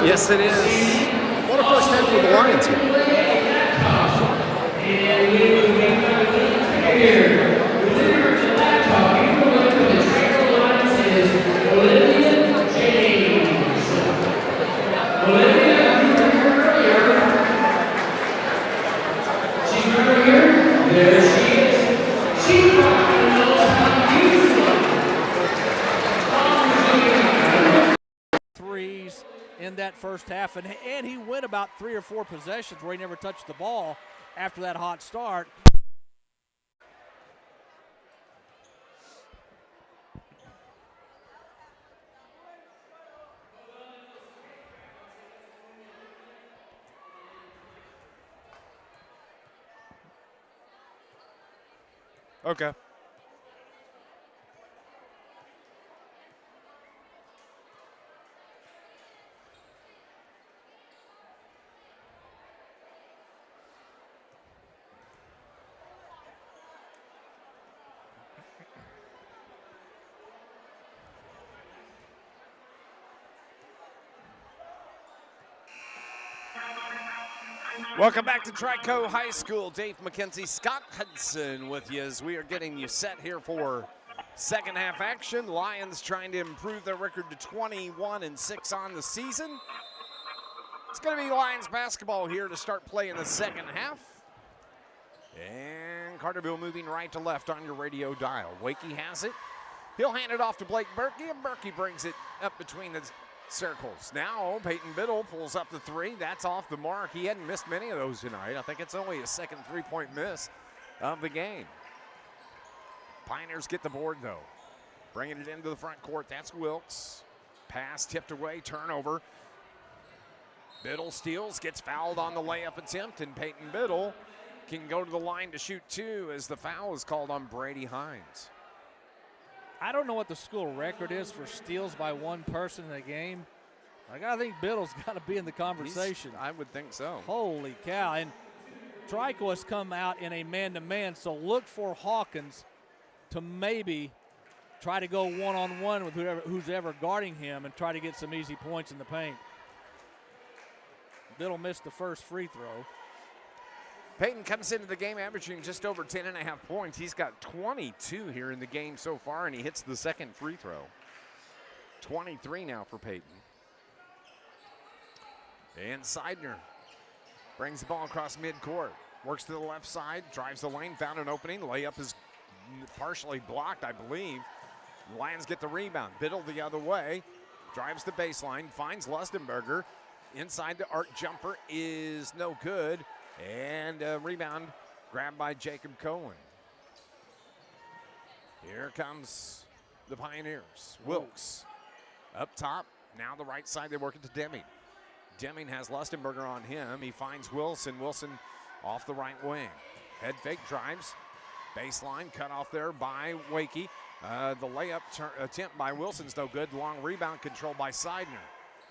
Yes, it is. What a first half for the Lions here. Threes in that first half, and he went about 3 or 4 possessions where he never touched the ball after that hot start. Okay. Welcome back to Trico High School. Dave McKenzie, Scott Hudson with you as we are getting you set here for second half action. Lions trying to improve their record to 21-6 on the season. It's going to be Lions basketball here to start play in the second half. And Carterville moving right to left on your radio dial. Wakey has it. He'll hand it off to Blake Berkey, and Berkey brings it up between the circles. Now Peyton Biddle pulls up the three. That's off the mark. He hadn't missed many of those tonight. I think it's only his second three-point miss of the game. Pioneers get the board, though. Bringing it into the front court. That's Wilkes. Pass tipped away. Turnover. Biddle steals. Gets fouled on the layup attempt, and Peyton Biddle can go to the line to shoot two as the foul is called on Brady Hines. I don't know what the school record is for steals by one person in a game. I think Biddle's got to be in the conversation. I would think so. Holy cow. And Trico has come out in a man-to-man, so look for Hawkins to maybe try to go one-on-one with who's ever guarding him and try to get some easy points in the paint. Biddle missed the first free throw. Peyton comes into the game averaging just over 10.5 points. He's got 22 here in the game so far, and he hits the second free throw. 23 now for Peyton. And Seidner brings the ball across midcourt. Works to the left side, drives the lane, found an opening. Layup is partially blocked, I believe. Lions get the rebound. Biddle the other way. Drives the baseline, finds Lustenberger. Inside the arc jumper is no good. And a rebound grabbed by Jacob Cohen. Here comes the Pioneers. Wilkes up top. Now the right side, they work it to Deming. Deming has Lustenberger on him. He finds Wilson. Wilson off the right wing. Head fake drives. Baseline cut off there by Wakey. The layup attempt by Wilson's no good. Long rebound controlled by Seidner.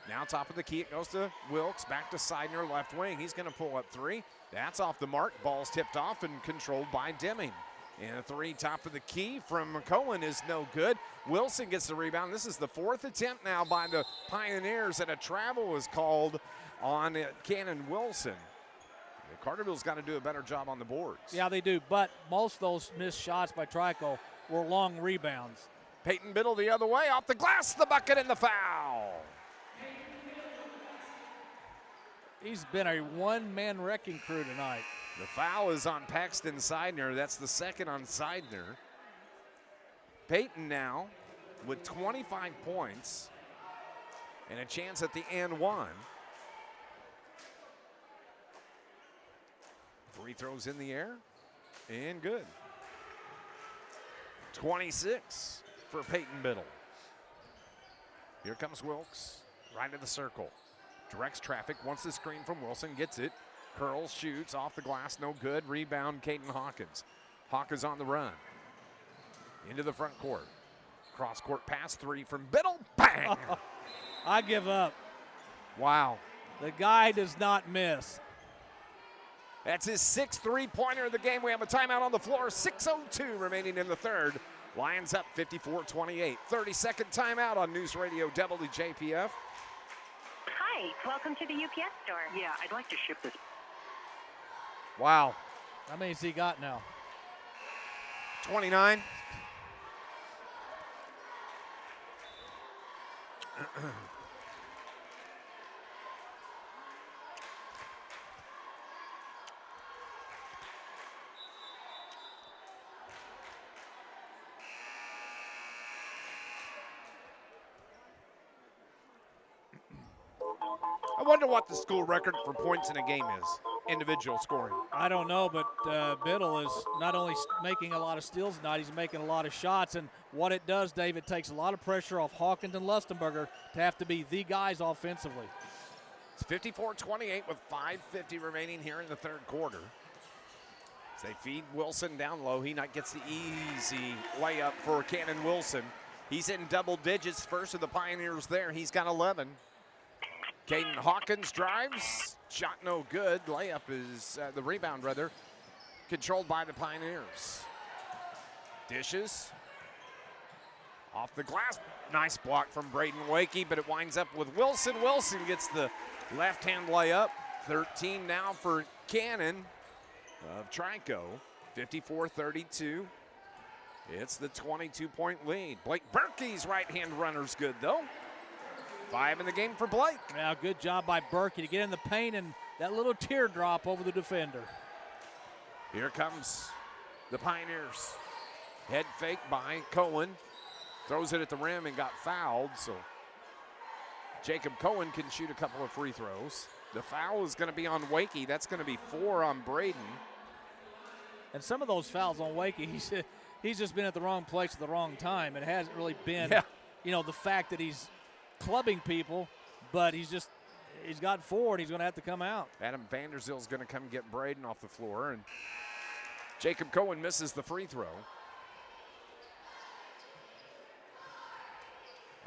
Now top of the key, it goes to Wilkes, back to Seidner, left wing. He's going to pull up three. That's off the mark. Ball's tipped off and controlled by Deming. And a three top of the key from Cohen is no good. Wilson gets the rebound. This is the fourth attempt now by the Pioneers, and a travel was called on Cannon Wilson. Carterville's got to do a better job on the boards. Yeah, they do, but most of those missed shots by Trico were long rebounds. Peyton Biddle the other way, off the glass, the bucket, and the foul. He's been a one-man wrecking crew tonight. The foul is on Paxton Seidner. That's the second on Seidner. Peyton now with 25 points and a chance at the and one. Free throws in the air and good. 26 for Peyton Biddle. Here comes Wilkes, right in the circle. Directs traffic, wants the screen from Wilson, gets it. Curls, shoots, off the glass, no good. Rebound, Caden Hawkins. Hawkins on the run. Into the front court. Cross-court pass, three from Biddle, bang! I give up. Wow. The guy does not miss. That's his sixth three-pointer of the game. We have a timeout on the floor, 6:02 remaining in the third. Lions up 54-28. 30-second timeout on News Radio WJPF. Hi, welcome to the UPS store. Yeah, I'd like to ship this. Wow. How many has he got now? 29. I wonder what the school record for points in a game is, individual scoring. I don't know, but Biddle is not only making a lot of steals tonight, he's making a lot of shots. And what it does, Dave, it takes a lot of pressure off Hawkins and Lustenberger to have to be the guys offensively. It's 54-28 with 5:50 remaining here in the third quarter. As they feed Wilson down low, he not gets the easy layup for Cannon Wilson. He's in double digits, first of the Pioneers there. He's got 11. Caden Hawkins drives, shot no good. Layup is, the rebound rather, controlled by the Pioneers. Dishes off the glass. Nice block from Braden Wakey, but it winds up with Wilson. Wilson gets the left-hand layup. 13 now for Cannon of Trico, 54-32. It's the 22-point lead. Blake Berkey's right-hand runner's good, though. 5 in the game for Blake. Now, good job by Berkey to get in the paint and that little teardrop over the defender. Here comes the Pioneers. Head fake by Cohen. Throws it at the rim and got fouled, so Jacob Cohen can shoot a couple of free throws. The foul is going to be on Wakey. That's going to be 4 on Braden. And some of those fouls on Wakey, he's just been at the wrong place at the wrong time. It hasn't really been, the fact that he's clubbing people, but he's got 4 and he's going to have to come out. Adam Vanderzil's going to come get Braden off the floor, and Jacob Cohen misses the free throw.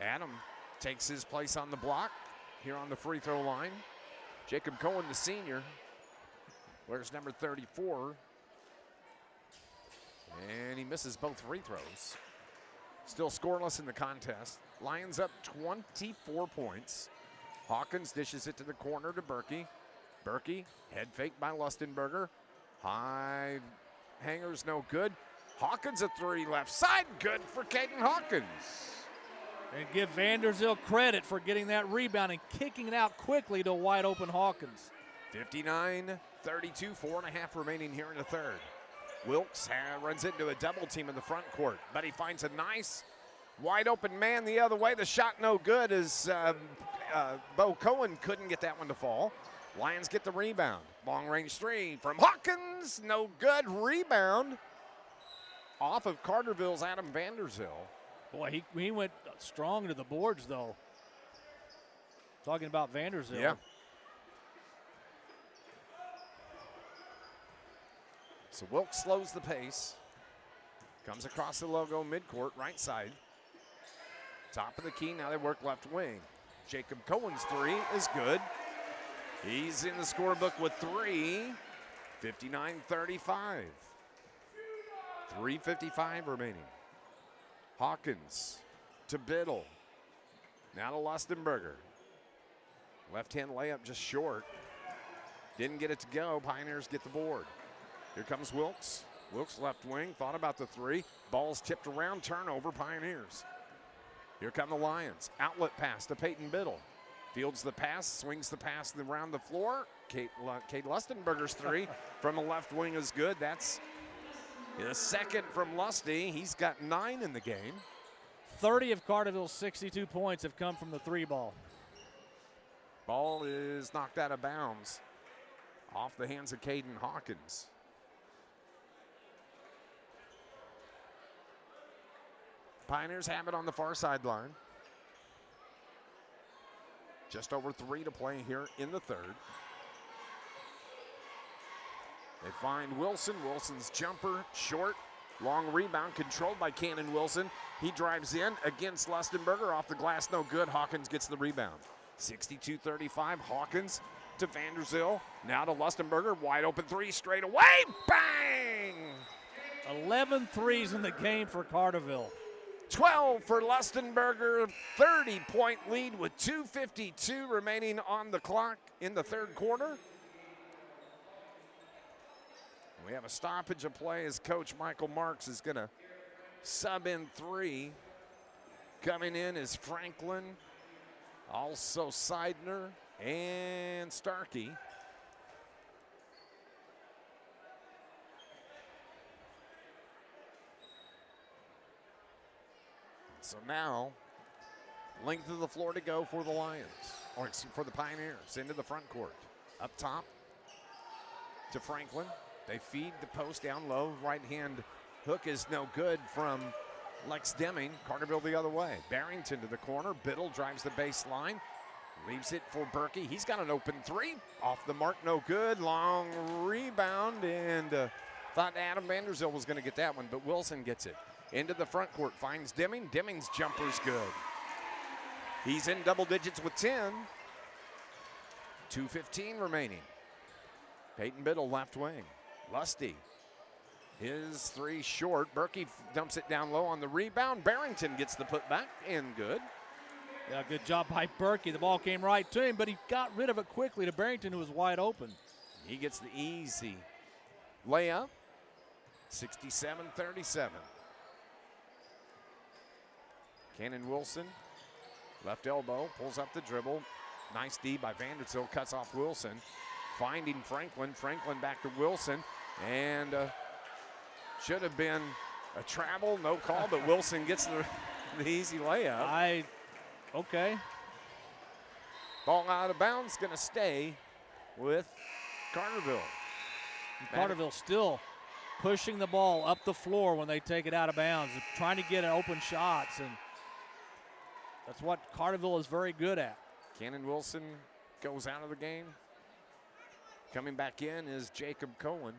Adam takes his place on the block here on the free throw line. Jacob Cohen, the senior, wears number 34. And he misses both free throws. Still scoreless in the contest. Lions up 24 points. Hawkins dishes it to the corner to Berkey. Berkey, head fake by Lustenberger. High hangers, no good. Hawkins a 3 left side, good for Caden Hawkins. And give Vanderzil credit for getting that rebound and kicking it out quickly to wide open Hawkins. 59-32, 4.5 remaining here in the third. Wilkes runs into a double team in the front court, but he finds a nice wide open man the other way. The shot no good as Bo Cohen couldn't get that one to fall. Lions get the rebound. Long range 3 from Hawkins, no good. Rebound off of Carterville's Adam Vanderzil. Boy, he went strong to the boards, though. Talking about Vanderzil. Yeah. So Wilkes slows the pace. Comes across the logo midcourt, right side. Top of the key, now they work left wing. Jacob Cohen's 3 is good. He's in the scorebook with 3. 59-35. 3:55 remaining. Hawkins to Biddle. Now to Lustenberger. Left-hand layup just short. Didn't get it to go. Pioneers get the board. Here comes Wilkes. Wilkes left wing, thought about the 3. Ball's tipped around, turnover, Pioneers. Here come the Lions. Outlet pass to Peyton Biddle. Fields the pass, swings the pass around the floor. Kate Lustenberger's 3 from the left wing is good. That's the second from Lusty. He's got 9 in the game. 30 of Carterville's 62 points have come from the 3 ball. Ball is knocked out of bounds off the hands of Caden Hawkins. Pioneers have it on the far sideline. Just over 3 to play here in the third. They find Wilson. Wilson's jumper short. Long rebound controlled by Cannon Wilson. He drives in against Lustenberger. Off the glass, no good. Hawkins gets the rebound. 62-35. Hawkins to Vanderzil. Now to Lustenberger. Wide open 3 straight away. Bang! 11 threes in the game for Carterville. 12 for Lustenberger. 30-point lead with 2:52 remaining on the clock in the third quarter. We have a stoppage of play as Coach Michael Marks is going to sub in 3. Coming in is Franklin, also Seidner, and Starkey. So now, length of the floor to go for the Lions, or for the Pioneers, into the front court. Up top to Franklin. They feed the post down low. Right-hand hook is no good from Lex Deming. Carterville the other way. Barrington to the corner. Biddle drives the baseline. Leaves it for Berkey. He's got an open 3. Off the mark, no good. Long rebound and Thought Adam Vanderzeel was going to get that one, but Wilson gets it. Into the front court, finds Deming. Deming's jumper's good. He's in double digits with 10. 2:15 remaining. Peyton Biddle, left wing. Lusty. His three short. Berkey dumps it down low on the rebound. Barrington gets the putback and good. Yeah, good job by Berkey. The ball came right to him, but he got rid of it quickly to Barrington, who was wide open. He gets the easy layup. 67-37. Cannon Wilson, left elbow, pulls up the dribble. Nice D by Vanderzeel, cuts off Wilson. Finding Franklin. Franklin back to Wilson. And should have been a travel, no call, but Wilson gets the easy layup. Okay. Ball out of bounds, gonna stay with Carterville. Carterville still pushing the ball up the floor when they take it out of bounds, trying to get an open shots, and that's what Carterville is very good at. Cannon Wilson goes out of the game. Coming back in is Jacob Cohen.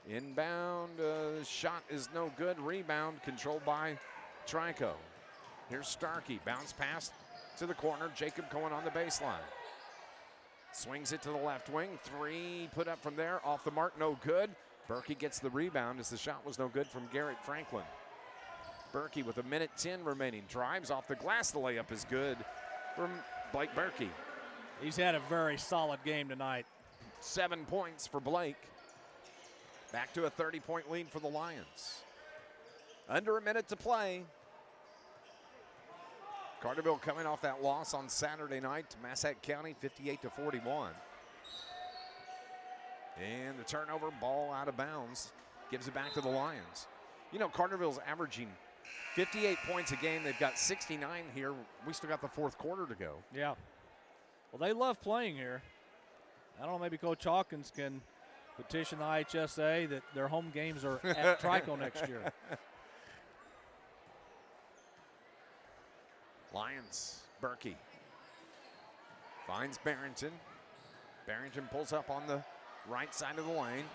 Inbound shot is no good. Rebound controlled by Trico. Here's Starkey. Bounce pass to the corner. Jacob Cohen on the baseline. Swings it to the left wing. Three put up from there. Off the mark, no good. Berkey gets the rebound as the shot was no good from Garrett Franklin. Berkey with 1:10 remaining. Drives off the glass. The layup is good from Blake Berkey. He's had a very solid game tonight. 7 points for Blake. Back to a 30-point lead for the Lions. Under a minute to play. Carterville coming off that loss on Saturday night to Massac County, 58-41. And the turnover, ball out of bounds, gives it back to the Lions. You know, Carterville's averaging 58 points a game. They've got 69 here. We still got the fourth quarter to go. Yeah. Well, they love playing here. I don't know, maybe Coach Hawkins can petition the IHSA that their home games are at Trico next year. Lions, Berkey finds Barrington. Barrington pulls up on the right side of the lane.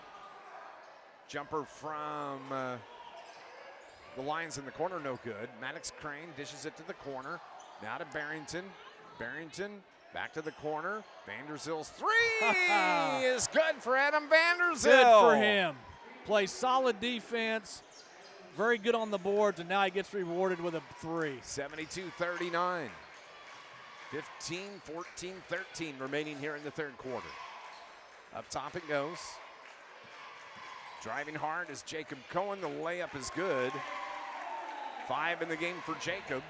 Jumper from the Lions in the corner, no good. Maddox Crane dishes it to the corner. Now to Barrington. Barrington back to the corner. Vanderzeel's three is good for Adam Vanderzeel. Good for him. Plays solid defense. Very good on the boards, and now he gets rewarded with a three. 72-39. 15-14-13 remaining here in the third quarter. Up top it goes. Driving hard is Jacob Cohen. The layup is good. 5 in the game for Jacob.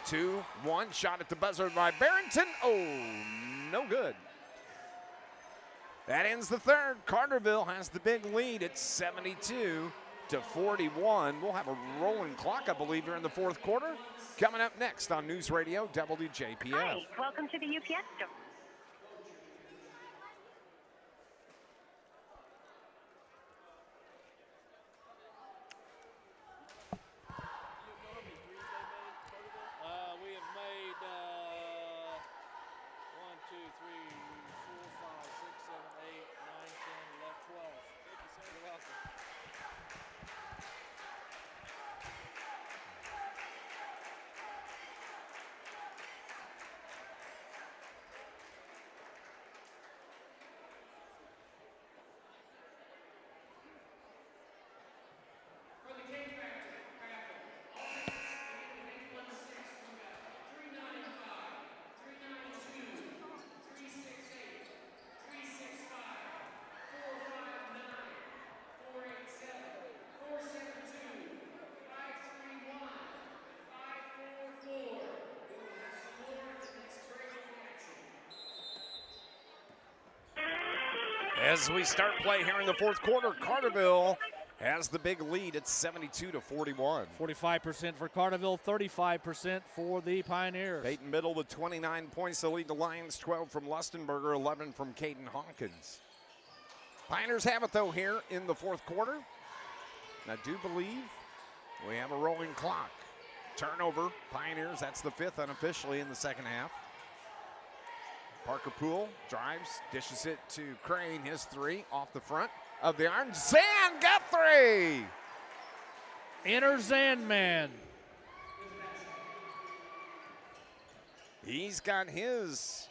2-1 shot at the buzzer by Barrington. Oh, no good. That ends the third. Carterville has the big lead. It's 72-41. We'll have a rolling clock, I believe, here in the fourth quarter. Coming up next on News Radio WJPF. Hi, welcome to the UPS store. We have made 1, 2, 3, 4, 5, 6, 7, 8, 9, 10, 11, 12. Thank you, sir. You're welcome. As we start play here in the fourth quarter, Carterville has the big lead. It's 72-41. 45% for Carterville, 35% for the Pioneers. Peyton Biddle with 29 points to lead the Lions, 12 from Lustenberger, 11 from Caden Hawkins. Pioneers have it, though, here in the fourth quarter. And I do believe we have a rolling clock. Turnover, Pioneers, that's the 5th unofficially in the second half. Parker Poole drives, dishes it to Crane, his three off the front of the iron. Zan Guthrie! Inner Zandman. He's got his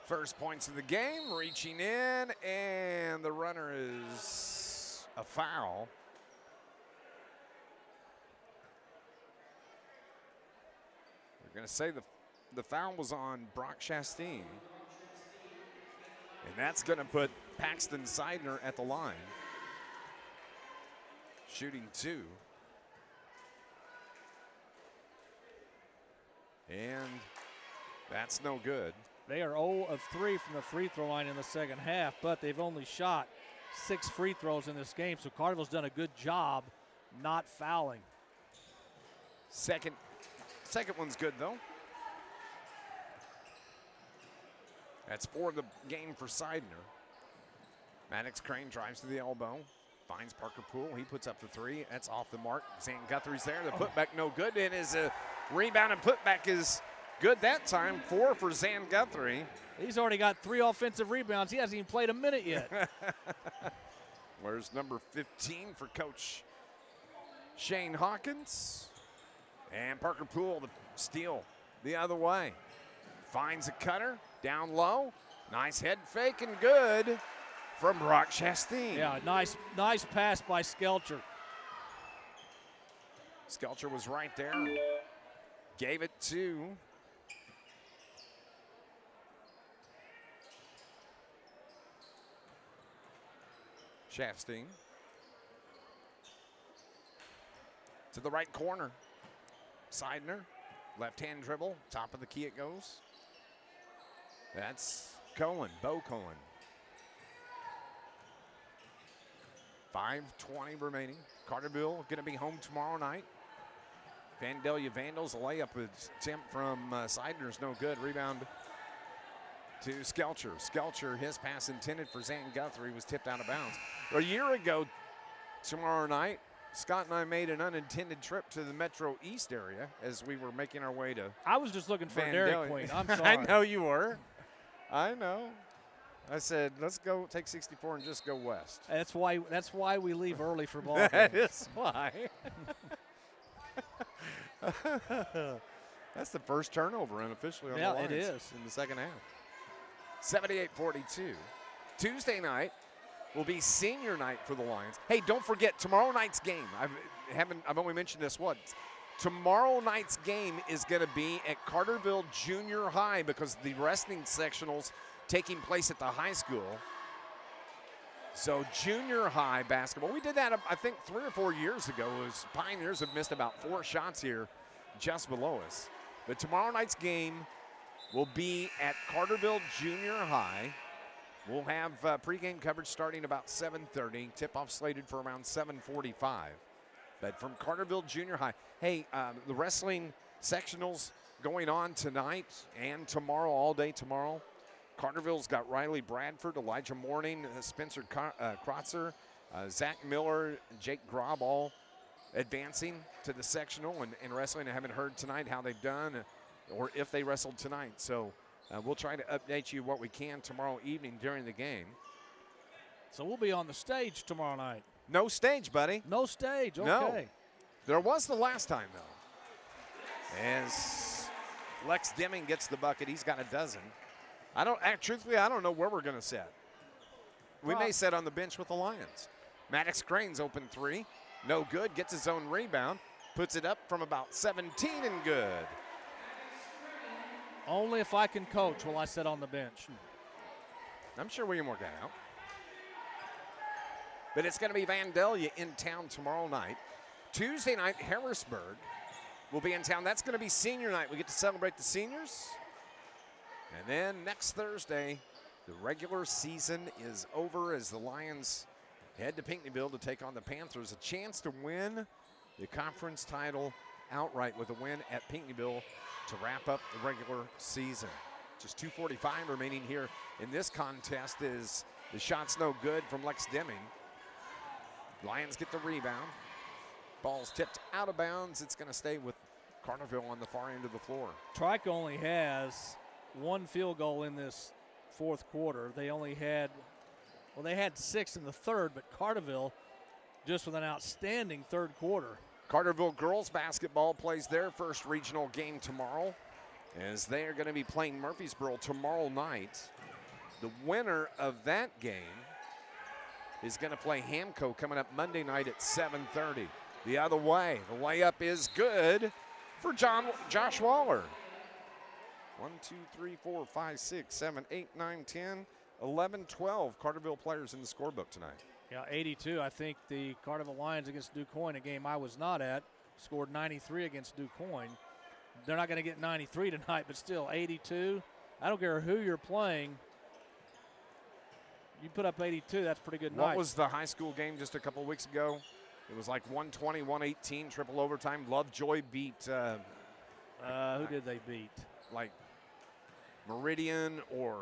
first points of the game, reaching in, and the runner is a foul. We're going to say the foul was on Brock Chastain. And that's going to put Paxton Seidner at the line. Shooting 2. And that's no good. They are 0 of 3 from the free throw line in the second half, but they've only shot 6 free throws in this game, so Carterville's done a good job not fouling. Second one's good, though. That's 4 of the game for Seidner. Maddox Crane drives to the elbow, finds Parker Poole. He puts up the 3. That's off the mark. Zan Guthrie's there. The putback no good. It is a rebound, and putback is good that time. 4 for Zan Guthrie. He's already got 3 offensive rebounds. He hasn't even played a minute yet. Where's number 15 for Coach Shane Hawkins? And Parker Poole, the steal the other way. Finds a cutter, down low. Nice head fake and good from Brock Chastain. Yeah, nice pass by Skelcher. Skelcher was right there. Gave it to Chastain. To the right corner. Seidner, left-hand dribble, top of the key it goes. That's Cohen, Bo Cohen. 5:20 remaining. Carterville going to be home tomorrow night. Vandalia Vandals, a layup attempt from Seidner's no good. Rebound to Skelcher. Skelcher, his pass intended for Zan Guthrie was tipped out of bounds. A year ago tomorrow night, Scott and I made an unintended trip to the Metro East area as we were making our way to I was just looking for a Dairy Queen. I'm sorry. I know you were. I know. I said, let's go take 64 and just go west. That's why we leave early for ball That games. is why. That's the first turnover unofficially on the Lions. Yeah, it is. In the second half. 78-42. Tuesday night will be senior night for the Lions. Hey, don't forget tomorrow night's game. I've only mentioned this once. Tomorrow night's game is going to be at Carterville Junior High because the wrestling sectionals taking place at the high school. So junior high basketball. We did that, I think, 3 or 4 years ago. Pioneers have missed about 4 shots here just below us. But tomorrow night's game will be at Carterville Junior High. We'll have pregame coverage starting about 7:30. Tip-off slated for around 7:45. But from Carterville Junior High. Hey, the wrestling sectionals going on tonight and tomorrow, all day tomorrow. Carterville's got Riley Bradford, Elijah Morning, Spencer Krotzer, Zach Miller, Jake Grob all advancing to the sectional and wrestling. I haven't heard tonight how they've done or if they wrestled tonight. So we'll try to update you what we can tomorrow evening during the game. So we'll be on the stage tomorrow night. No stage, buddy. No stage, okay. No. There was the last time, though. As Lex Deming gets the bucket, he's got a dozen. Truthfully, I don't know where we're going to set. We may set on the bench with the Lions. Maddox Crane's open 3. No good. Gets his own rebound. Puts it up from about 17 and good. Only if I can coach will I sit on the bench. I'm sure we can work that out. But it's going to be Vandalia in town tomorrow night. Tuesday night, Harrisburg will be in town. That's going to be senior night. We get to celebrate the seniors. And then next Thursday, the regular season is over as the Lions head to Pinckneyville to take on the Panthers. A chance to win the conference title outright with a win at Pinckneyville to wrap up the regular season. Just 2:45 remaining here in this contest is the shot's no good from Lex Deming. Lions get the rebound. Ball's tipped out of bounds. It's going to stay with Carterville on the far end of the floor. Trico only has one field goal in this fourth quarter. They only had, well, they had 6 in the third, but Carterville just with an outstanding third quarter. Carterville girls basketball plays their first regional game tomorrow, as they are going to be playing Murfreesboro tomorrow night. The winner of that game is going to play Hamco coming up Monday night at 7:30. The other way, the layup is good for Josh Waller. 1, 2, 3, 4, 5, 6, 7, 8, 9, 10, 11, 12 Carterville players in the scorebook tonight. Yeah, 82. I think the Carterville Lions against DuQuoin, a game I was not at, scored 93 against DuQuoin. They're not going to get 93 tonight, but still 82. I don't care who you're playing. You put up 82, that's a pretty good night. What was the high school game just a couple weeks ago? It was like 120, 118, triple overtime. Lovejoy beat. Who did they beat? Like Meridian or.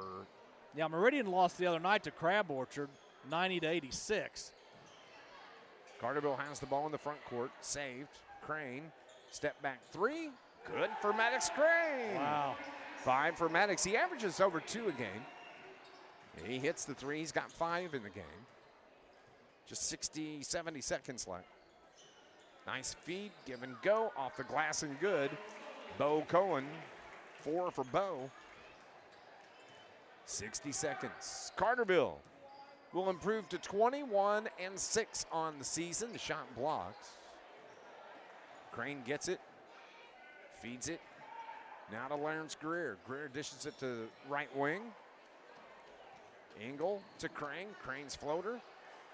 Yeah, Meridian lost the other night to Crab Orchard, 90-86. Carterville has the ball in the front court. Saved. Crane. Step back 3. Good for Maddox Crane. Wow. 5 for Maddox. He averages over 2 a game. He hits the 3. He's got 5 in the game. Just 60, 70 seconds left. Nice feed, give and go, off the glass and good. Bo Cohen, 4 for Bo. 60 seconds. Carterville will improve to 21-6 on the season. The shot blocked. Crane gets it, feeds it. Now to Lawrence Greer. Greer dishes it to right wing. Engel to Crane. Crane's floater.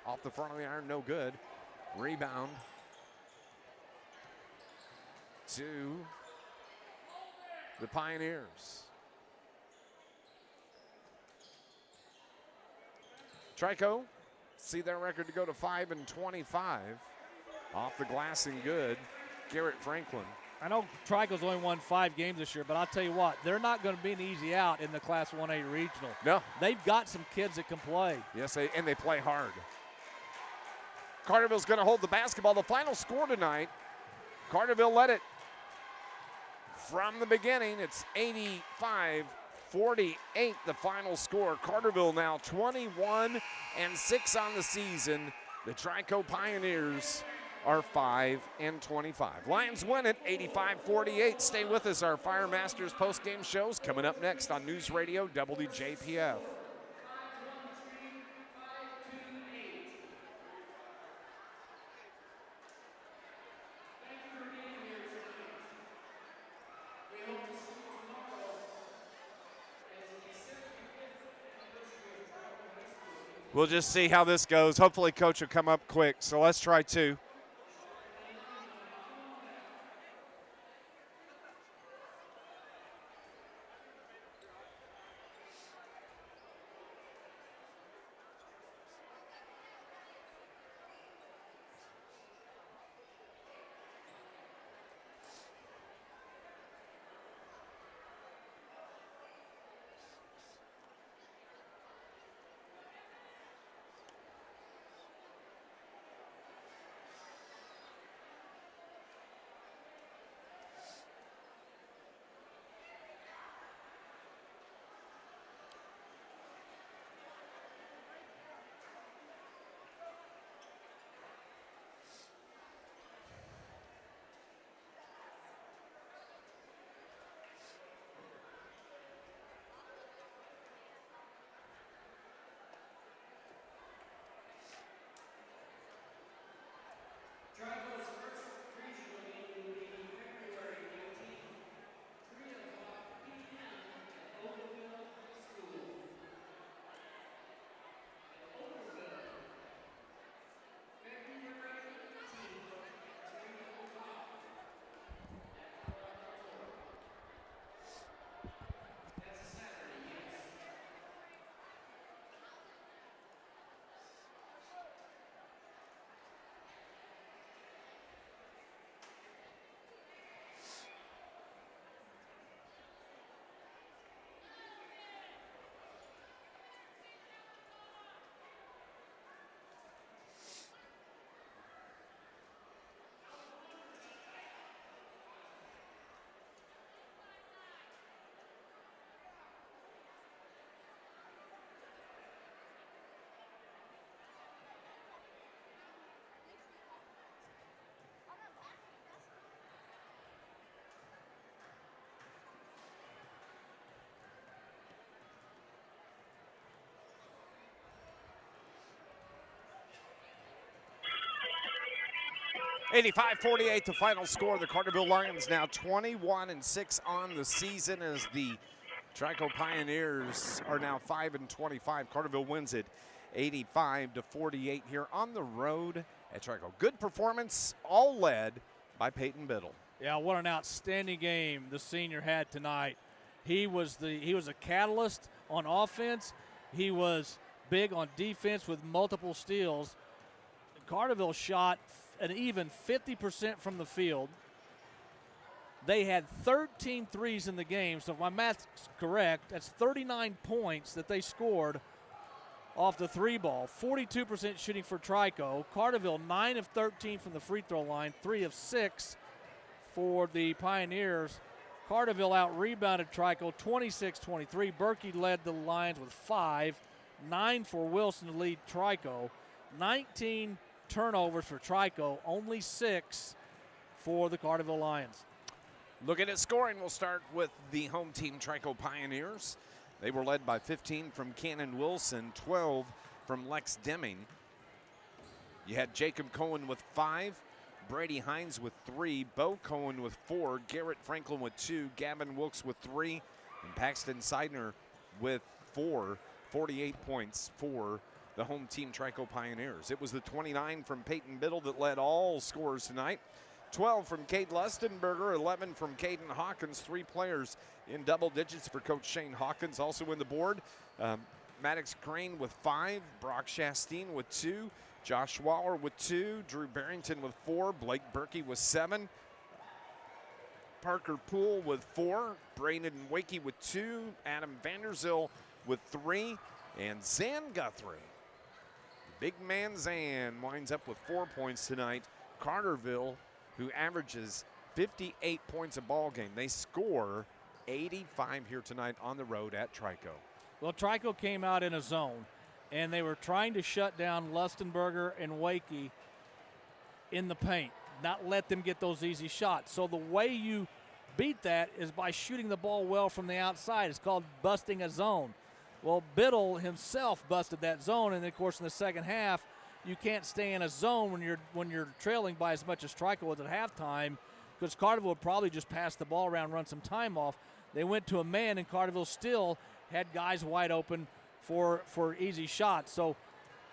Off the front of the iron, no good. Rebound to the Pioneers. Trico see their record to go to 5-25. Off the glass and good. Garrett Franklin. I know Trico's only won 5 games this year, but I'll tell you what, they're not going to be an easy out in the Class 1A regional. No. They've got some kids that can play. Yes, and they play hard. Carterville's going to hold the basketball. The final score tonight, Carterville led it from the beginning. It's 85-48, the final score. Carterville now 21-6 on the season. The Trico Pioneers are 5-25. Lions win it 85-48. Stay with us. Our Fire Masters post-game shows coming up next on News Radio WJPF. We'll just see how this goes. Hopefully Coach will come up quick, so let's try 2. 85-48 the final score. The Carterville Lions now 21-6 on the season as the Trico Pioneers are now 5-25. Carterville wins it 85-48 here on the road at Trico. Good performance, all led by Peyton Biddle. Yeah, what an outstanding game the senior had tonight. He was a catalyst on offense. He was big on defense with multiple steals. Carterville shot an even 50% from the field. They had 13 threes in the game, so if my math's correct, that's 39 points that they scored off the three ball. 42% shooting for Trico. Carterville 9 of 13 from the free throw line, 3 of 6 for the Pioneers. Carterville out-rebounded Trico 26-23. Berkey led the Lions with 5, 9 for Wilson to lead Trico. 19 turnovers for Trico, only 6 for the Carterville Lions. Looking at scoring, we'll start with the home team, Trico Pioneers. They were led by 15 from Cannon Wilson, 12 from Lex Deming. You had Jacob Cohen with 5, Brady Hines with 3, Bo Cohen with 4, Garrett Franklin with 2, Gavin Wilkes with 3, and Paxton Seidner with 4, 48 points for the home team Trico Pioneers. It was the 29 from Peyton Biddle that led all scorers tonight. 12 from Cade Lustenberger, 11 from Caden Hawkins, 3 players in double digits for Coach Shane Hawkins. Also in the board, Maddox Crane with 5, Brock Chastain with 2, Josh Waller with 2, Drew Barrington with 4, Blake Berkey with 7, Parker Poole with 4, Brandon Wakey with 2, Adam Vanderzil with 3, and Zan Guthrie. Big man Zan winds up with 4 points tonight. Carterville, who averages 58 points a ball game, they score 85 here tonight on the road at Trico. Well, Trico came out in a zone, and they were trying to shut down Lustenberger and Wakey in the paint, not let them get those easy shots. So the way you beat that is by shooting the ball well from the outside. It's called busting a zone. Well, Biddle himself busted that zone, and of course in the second half, you can't stay in a zone when you're trailing by as much as Trico was at halftime, because Carterville would probably just pass the ball around, run some time off. They went to a man, and Carterville still had guys wide open for easy shots. So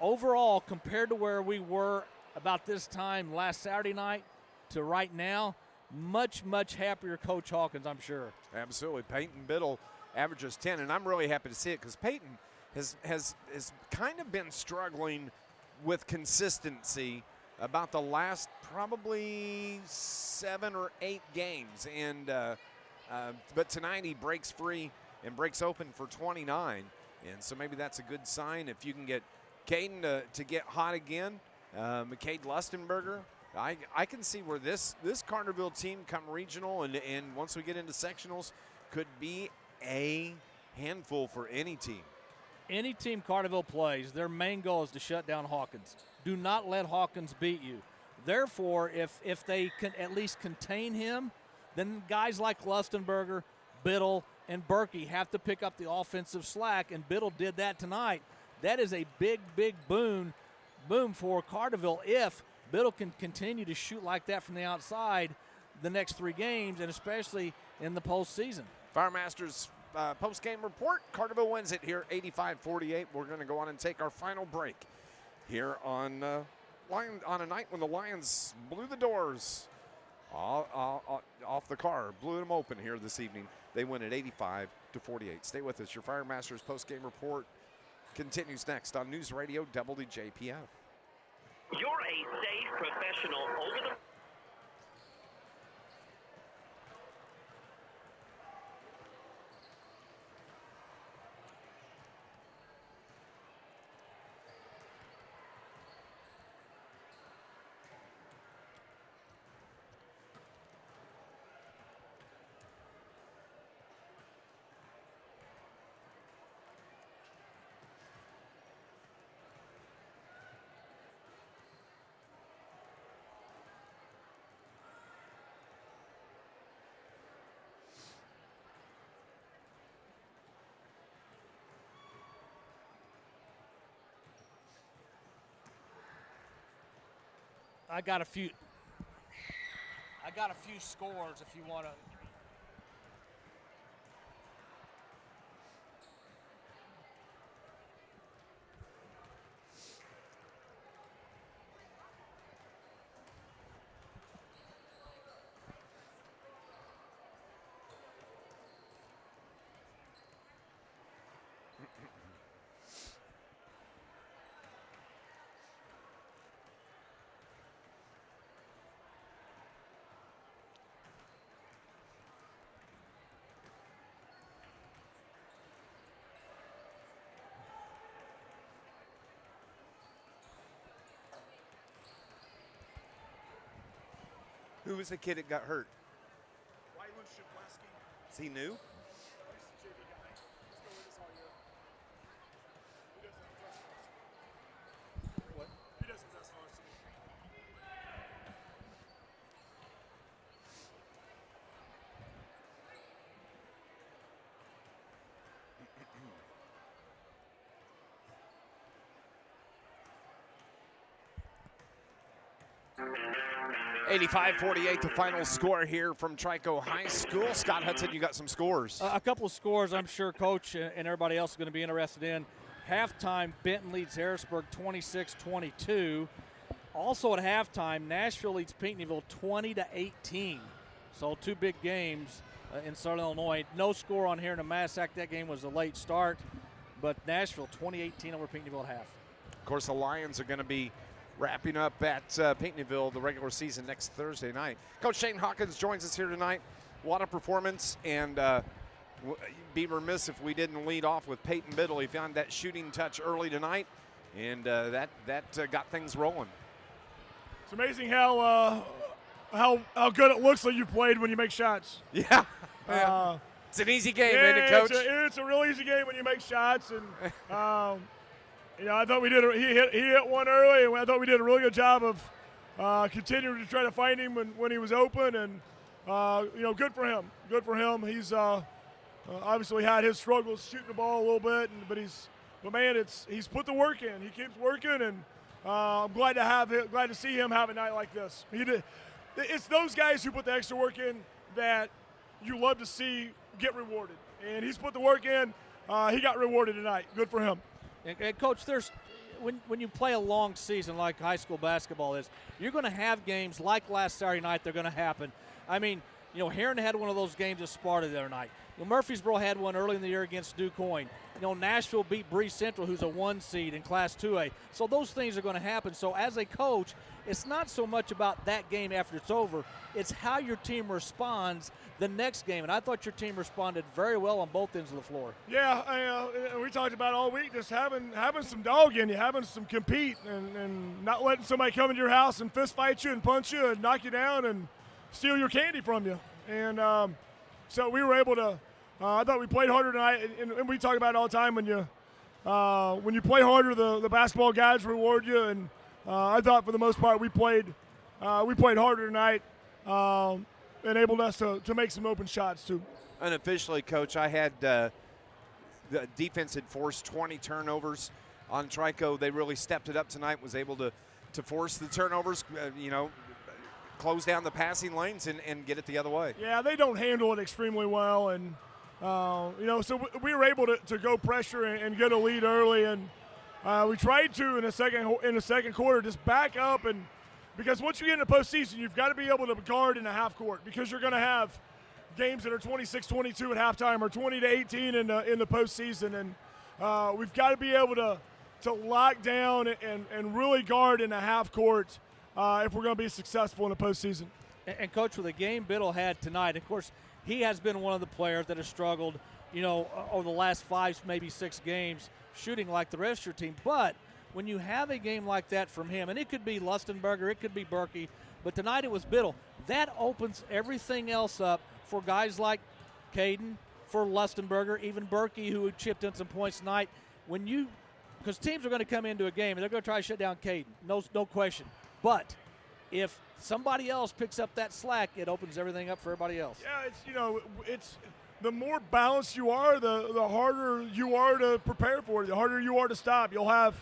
overall, compared to where we were about this time last Saturday night to right now, much, much happier Coach Hawkins, I'm sure. Absolutely. Peyton Biddle averages 10, and I'm really happy to see it because Peyton has kind of been struggling with consistency about the last probably 7 or 8 games, and but tonight he breaks free and breaks open for 29, and so maybe that's a good sign. If you can get Caden to get hot again, Cade Lustenberger, I can see where this Carterville team come regional and once we get into sectionals could be a handful for any team. Any team Carterville plays, their main goal is to shut down Hawkins. Do not let Hawkins beat you. Therefore, if they can at least contain him, then guys like Lustenberger, Biddle, and Berkey have to pick up the offensive slack, and Biddle did that tonight. That is a big, big boom for Carterville if Biddle can continue to shoot like that from the outside the next 3 games, and especially in the postseason. Firemasters Post-game report. Carterville wins it here 85-48. We're going to go on and take our final break here on a night when the Lions blew the doors off the car, blew them open here this evening. They win at 85-48. Stay with us. Your Firemasters post-game report continues next on News Radio WJPF. You're a safe professional over the... I got a few I got a few scores if you want to. Who was the kid that got hurt? Is he new? What? He doesn't dress varsity. 85-48, the final score here from Trico High School. Scott Hudson, you got some scores. A couple of scores I'm sure Coach and everybody else is going to be interested in. Halftime, Benton leads Harrisburg 26-22. Also at halftime, Nashville leads Pinckneyville 20-18. So two big games in Southern Illinois. No score on here in the Massac. That game was a late start. But Nashville 20-18 over Pinckneyville at half. Of course, the Lions are going to be wrapping up at Pinckneyville the regular season next Thursday night. Coach Shane Hawkins joins us here tonight. What a performance, and be remiss if we didn't lead off with Peyton Biddle. He found that shooting touch early tonight, and that got things rolling. It's amazing how good it looks like you played when you make shots. Yeah. It's an easy game, isn't it, Coach? It's a real easy game when you make shots, and I thought we did. He hit one early, and I thought we did a really good job of continuing to try to find him when he was open, and good for him. Good for him. He's obviously had his struggles shooting the ball a little bit, but he's put the work in. He keeps working, and I'm glad to see him have a night like this. It's those guys who put the extra work in that you love to see get rewarded, and he's put the work in. He got rewarded tonight. Good for him. And Coach, when you play a long season like high school basketball is, you're going to have games like last Saturday night. They're going to happen. I mean, Heron had one of those games at Sparta the other night. Murfreesboro had one early in the year against DuQuoin. Nashville beat Breese Central, who's a 1 seed in Class 2A. So those things are going to happen. So as a coach, it's not so much about that game after it's over. It's how your team responds the next game. And I thought your team responded very well on both ends of the floor. Yeah, we talked about all week just having some dog in you, having some compete, and not letting somebody come into your house and fist fight you and punch you and knock you down and steal your candy from you. And so we were able to I thought we played harder tonight, and we talk about it all the time. When you play harder, the basketball guys reward you. And I thought for the most part we played harder tonight, enabled us to make some open shots too. Unofficially, Coach, I had the defense had forced 20 turnovers on Trico. They really stepped it up tonight. Was able to force the turnovers. Close down the passing lanes and get it the other way. Yeah, they don't handle it extremely well, and so we were able to go pressure and get a lead early, and we tried to in the second quarter just back up, and because once you get in the postseason, you've got to be able to guard in the half court, because you're going to have games that are 26-22 at halftime or 20-18 in the postseason, and we've got to be able to lock down and really guard in the half court if we're going to be successful in the postseason. And Coach, with the game Biddle had tonight, of course, he has been one of the players that has struggled, over the last 5, maybe 6 games, shooting like the rest of your team. But when you have a game like that from him, and it could be Lustenberger, it could be Berkey, but tonight it was Biddle, that opens everything else up for guys like Caden, for Lustenberger, even Berkey, who chipped in some points tonight. Because teams are going to come into a game and they're going to try to shut down Caden, no question. But if somebody else picks up that slack, it opens everything up for everybody else. Yeah, it's the more balanced you are, the harder you are to prepare for it, the harder you are to stop. You'll have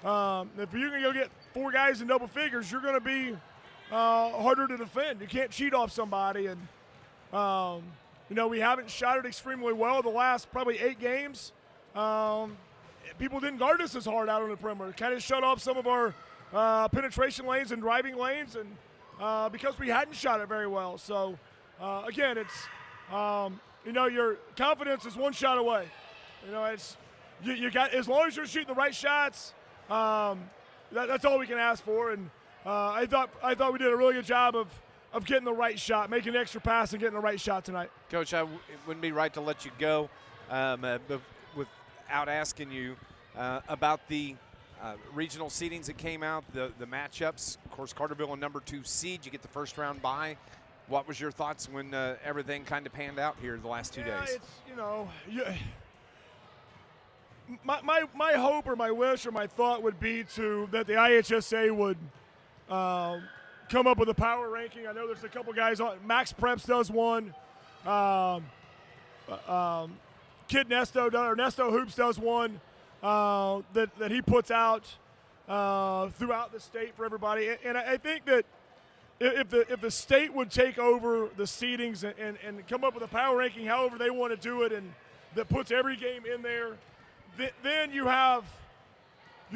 if you're going to go get 4 guys in double figures, you're going to be harder to defend. You can't cheat off somebody. And, we haven't shot it extremely well the last probably 8 games. People didn't guard us as hard out on the perimeter. Kind of shut off some of our penetration lanes and driving lanes, and because we hadn't shot it very well. So, again, it's, your confidence is one shot away. It's you got, as long as you're shooting the right shots, that's all we can ask for. And I thought we did a really good job of getting the right shot, making the extra pass and getting the right shot tonight. Coach, it wouldn't be right to let you go without asking you about the regional seedings that came out, the matchups. Of course, Carterville, a number 2 seed. You get the first round bye. What was your thoughts when everything kind of panned out here the last 2 days? It's, my hope or my wish or my thought would be that the IHSA would come up with a power ranking. I know there's a couple guys on. Max Preps does one. Kid Nesto Hoops does one that he puts out throughout the state for everybody. And I think that if the state would take over the seedings and come up with a power ranking however they want to do it, and that puts every game in there, then you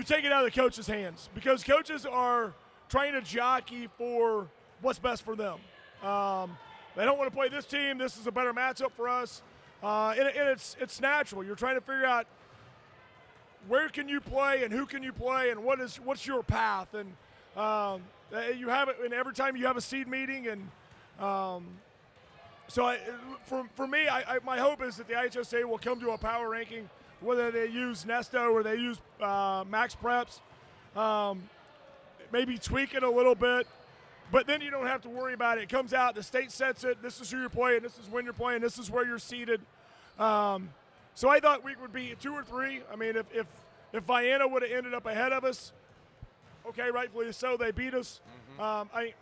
take it out of the coaches' hands, because coaches are trying to jockey for what's best for them. They don't want to play this team. This is a better matchup for us. And it's natural. You're trying to figure out where can you play and who can you play and what's your path. And you have it, and every time you have a seed meeting. And so for me, my hope is that the IHSA will come to a power ranking, whether they use Nesto or they use Max Preps, maybe tweak it a little bit. But then you don't have to worry about it. It comes out, the state sets it, this is who you're playing, this is when you're playing, this is where you're seated. So I thought we would be 2 or 3. I mean, if Vienna would have ended up ahead of us, okay, rightfully so, they beat us.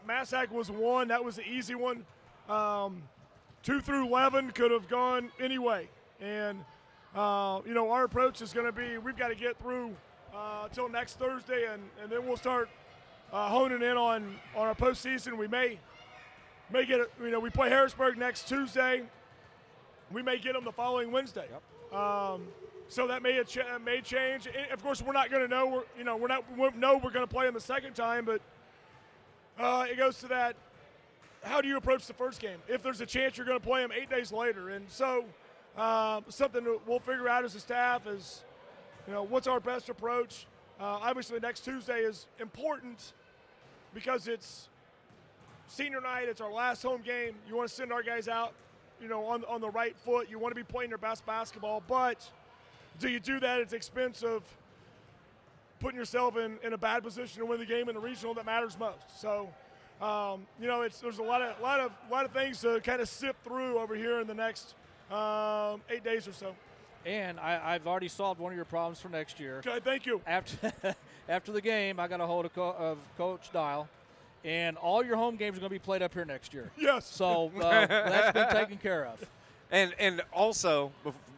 Massac was 1, that was the easy one. 2 through 11 could have gone anyway. And, our approach is going to be, we've got to get through till next Thursday, and then we'll start honing in on our postseason. We may get it. We play Harrisburg next Tuesday. We may get them the following Wednesday. Yep. So that may change. And of course, we're not going to know. We won't know we're going to play them the second time. But it goes to that. How do you approach the first game if there's a chance you're going to play them 8 days later? And so something that we'll figure out as a staff is, what's our best approach. Obviously, next Tuesday is important because it's senior night. It's our last home game. You want to send our guys out, on the right foot. You want to be playing their best basketball. But do you do that at the expense of putting yourself in a bad position to win the game in the regional that matters most? So, there's a lot of things to kind of sift through over here in the next 8 days or so. And I've already solved one of your problems for next year. Okay, thank you. After the game, I got a hold of Coach Dial, and all your home games are going to be played up here next year. Yes. So that's been taken care of. And also,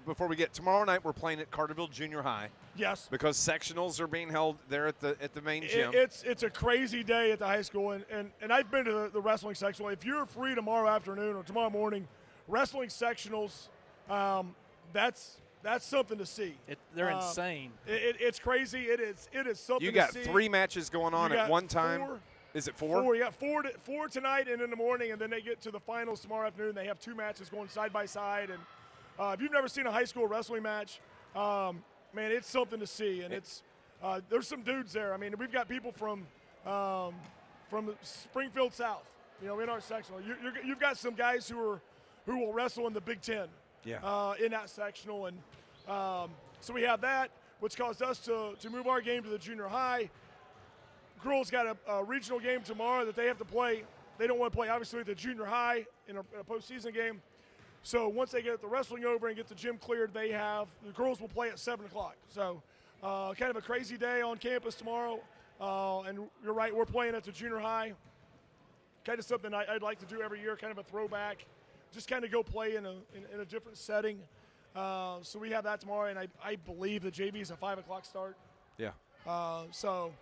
before we get tomorrow night, we're playing at Carterville Junior High. Yes. Because sectionals are being held there at the main gym. It's a crazy day at the high school, and I've been to the wrestling sectional. If you're free tomorrow afternoon or tomorrow morning, wrestling sectionals, that's something to see. They're insane. It's crazy. It is something to see. You got 3 matches going on at one time. 4. Is it 4? 4. You got 4 tonight and in the morning, and then they get to the finals tomorrow afternoon. They have 2 matches going side by side. And if you've never seen a high school wrestling match, man, it's something to see. And there's some dudes there. I mean, we've got people from Springfield South, in our sectional. You've got some guys who will wrestle in the Big Ten. Yeah. In that sectional. And so we have that, which caused us to move our game to the junior high. Girls got a regional game tomorrow that they have to play. They don't want to play, obviously, at the junior high in a postseason game. So once they get the wrestling over and get the gym cleared, the girls will play at 7 o'clock. So kind of a crazy day on campus tomorrow. And you're right, we're playing at the junior high. Kind of something I'd like to do every year, kind of a throwback. Just kind of go play in a different setting. So we have that tomorrow, and I believe the JV is a 5 o'clock start. Yeah. So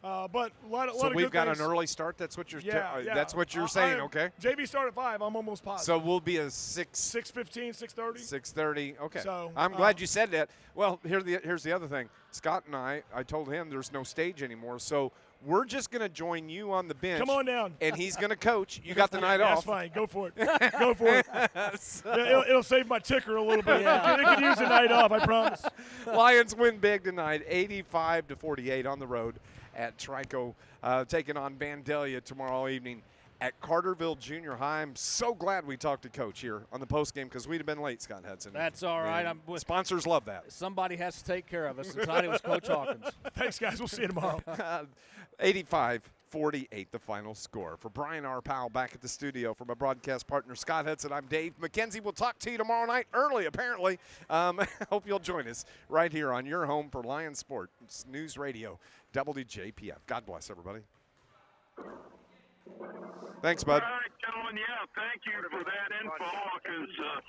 But a lot so of we've good got things. an early start. That's what you're. Yeah. That's what you're saying. Okay. JV start at 5. I'm almost positive. So we'll be a 6:15, 6:30. 6:30. Okay. So, I'm glad you said that. Well, here's the other thing. Scott and I told him there's no stage anymore, so we're just going to join you on the bench. Come on down. And he's going to coach. You got the night off. That's fine. Go for it. Go for it. It'll save my ticker a little bit. Yeah. It could use a night off, I promise. Lions win big tonight, 85-48 on the road at Trico, taking on Vandalia tomorrow evening at Carterville Junior High. I'm so glad we talked to Coach here on the postgame because we'd have been late, Scott Hudson. That's all right. Sponsors love that. Somebody has to take care of us, and tonight it was Coach Hawkins. Thanks, guys. We'll see you tomorrow. 85-48, the final score. For Brian R. Powell back at the studio, for my broadcast partner, Scott Hudson, I'm Dave McKenzie. We'll talk to you tomorrow night early, apparently. Hope you'll join us right here on your home for Lions Sport. It's News Radio WJPF. God bless, everybody. Thanks, bud. All right, gentlemen. Yeah, thank you for that info, because